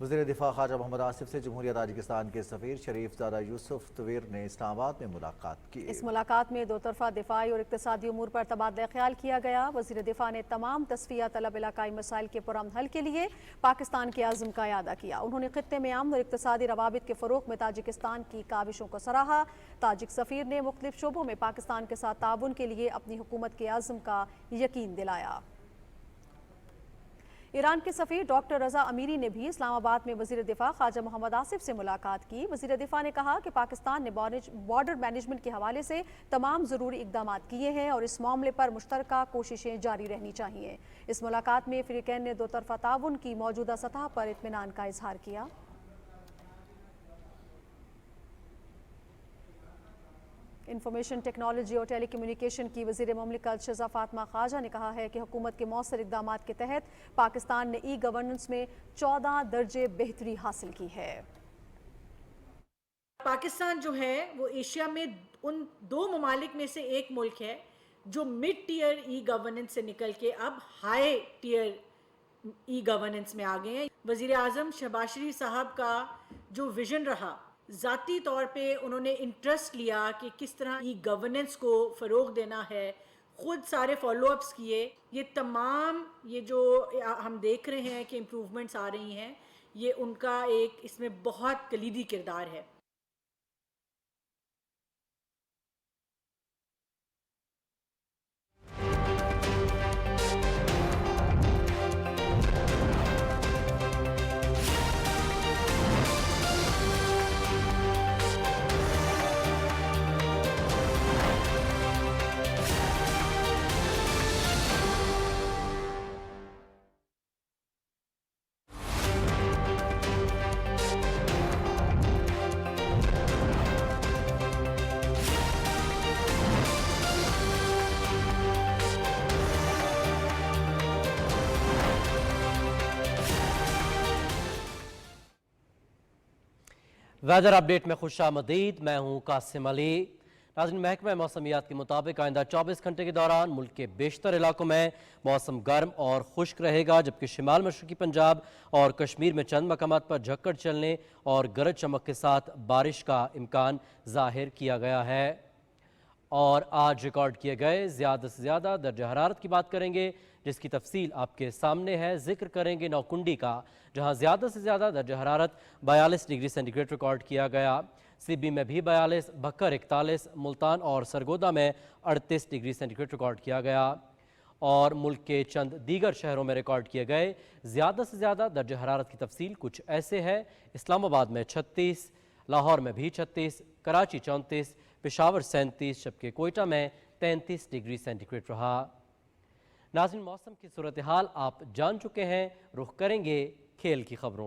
वज़ीर दिफा ख्वाजा मोहम्मद आसिफ से जमहूरिया ताजिकिस्तान के सफ़ीर शरीफ ज़ादा यूसुफ तवीर ने इस्लामाबाद में मुलाकात की। इस मुलाकात में दो तरफा दिफाई और इक़्तिसादी उमूर पर तबादला ख्याल किया गया। वज़ीर दिफा ने तमाम तस्फिया तलब इलाकाई मसाइल के पुरअमन हल के लिए पाकिस्तान के आज़म का यादा किया। उन्होंने खित्ते में अमन और इक़्तिसादी रवाबित के फ़रोग़ में ताजिकिस्तान की काविशों को सराहा। ताजिक सफ़ीर ने मुख्तलिफ शोबों में पाकिस्तान के साथ ताउन के लिए अपनी हुकूमत के आज़म का यकीन दिलाया। ईरान के सफ़ीर डॉक्टर रज़ा अमीरी ने भी इस्लामाबाद में वज़ीर दिफा ख्वाजा मोहम्मद आसिफ से मुलाकात की। वज़ीर दिफा ने कहा कि पाकिस्तान ने बॉर्डर मैनेजमेंट के हवाले से तमाम ज़रूरी इक़दाम किए हैं और इस मामले पर मुश्तरका कोशिशें जारी रहनी चाहिए। इस मुलाकात में फ़रीक़ैन ने दो तरफ़ा ताउन की मौजूदा सतह पर इत्मीनान का इजहार किया। इंफॉर्मेशन टेक्नोलॉजी और टेली कम्युनिकेशन की वज़ीर मुमलिकत शज़ा फातिमा ख्वाजा ने कहा है कि हुकूमत के मौसर इक़दाम के तहत पाकिस्तान ने ई-गवर्नेंस में 14 दर्जे बेहतरी हासिल की है। पाकिस्तान जो है वो एशिया में उन 2 ममालिक में से एक मुल्क है जो मिड टीयर ई गवर्नेंस से निकल के अब हाई टीयर ई गवर्नेंस में आ गए हैं। वज़ीर आज़म शहबाज शरीफ साहब का जो विजन रहा, ज़ाती तौर पे उन्होंने इंटरेस्ट लिया कि किस तरह ई गवर्नेंस को फ़रोग़ देना है, ख़ुद सारे फॉलोअप्स किए। ये तमाम ये जो हम देख रहे हैं कि इम्प्रूवमेंट्स आ रही हैं, ये उनका एक इसमें बहुत कलीदी किरदार है। वेदर अपडेट में खुशामदीद, मैं हूँ कासिम अली। नाज़रीन, महकमा मौसमियात के मुताबिक आइंदा 24 घंटे के दौरान मुल्क के बेशतर इलाकों में मौसम गर्म और खुश्क रहेगा, जबकि शिमाल मशरक़ी पंजाब और कश्मीर में चंद मकामात पर झक्कड़ चलने और गरज चमक के साथ बारिश का इम्कान ज़ाहिर किया गया है। और आज रिकॉर्ड किए गए ज़्यादा से ज़्यादा दर्जा हरारत की बात करेंगे, जिसकी तफसील आपके सामने है। जिक्र करेंगे नौकुंडी का, जहां ज़्यादा से ज़्यादा दर्जा हरारत 42 डिग्री सेंटीग्रेड रिकॉर्ड किया गया। सिब्बी में भी 42, बक्कर 41, मुल्तान और सरगोदा में 38 डिग्री सेंटीग्रेड रिकॉर्ड किया गया। और मुल्क के चंद दीगर शहरों में रिकॉर्ड किए गए ज़्यादा से ज़्यादा दर्जा हरारत की तफसील कुछ ऐसे है। इस्लामाबाद में 36, लाहौर में भी 36, कराची 34, पेशावर 37, जबकि कोयटा में 33 डिग्री सेंटीग्रेड रहा। नाज़रीन, मौसम की सूरत हाल आप जान चुके हैं। रुख करेंगे खेल की खबरों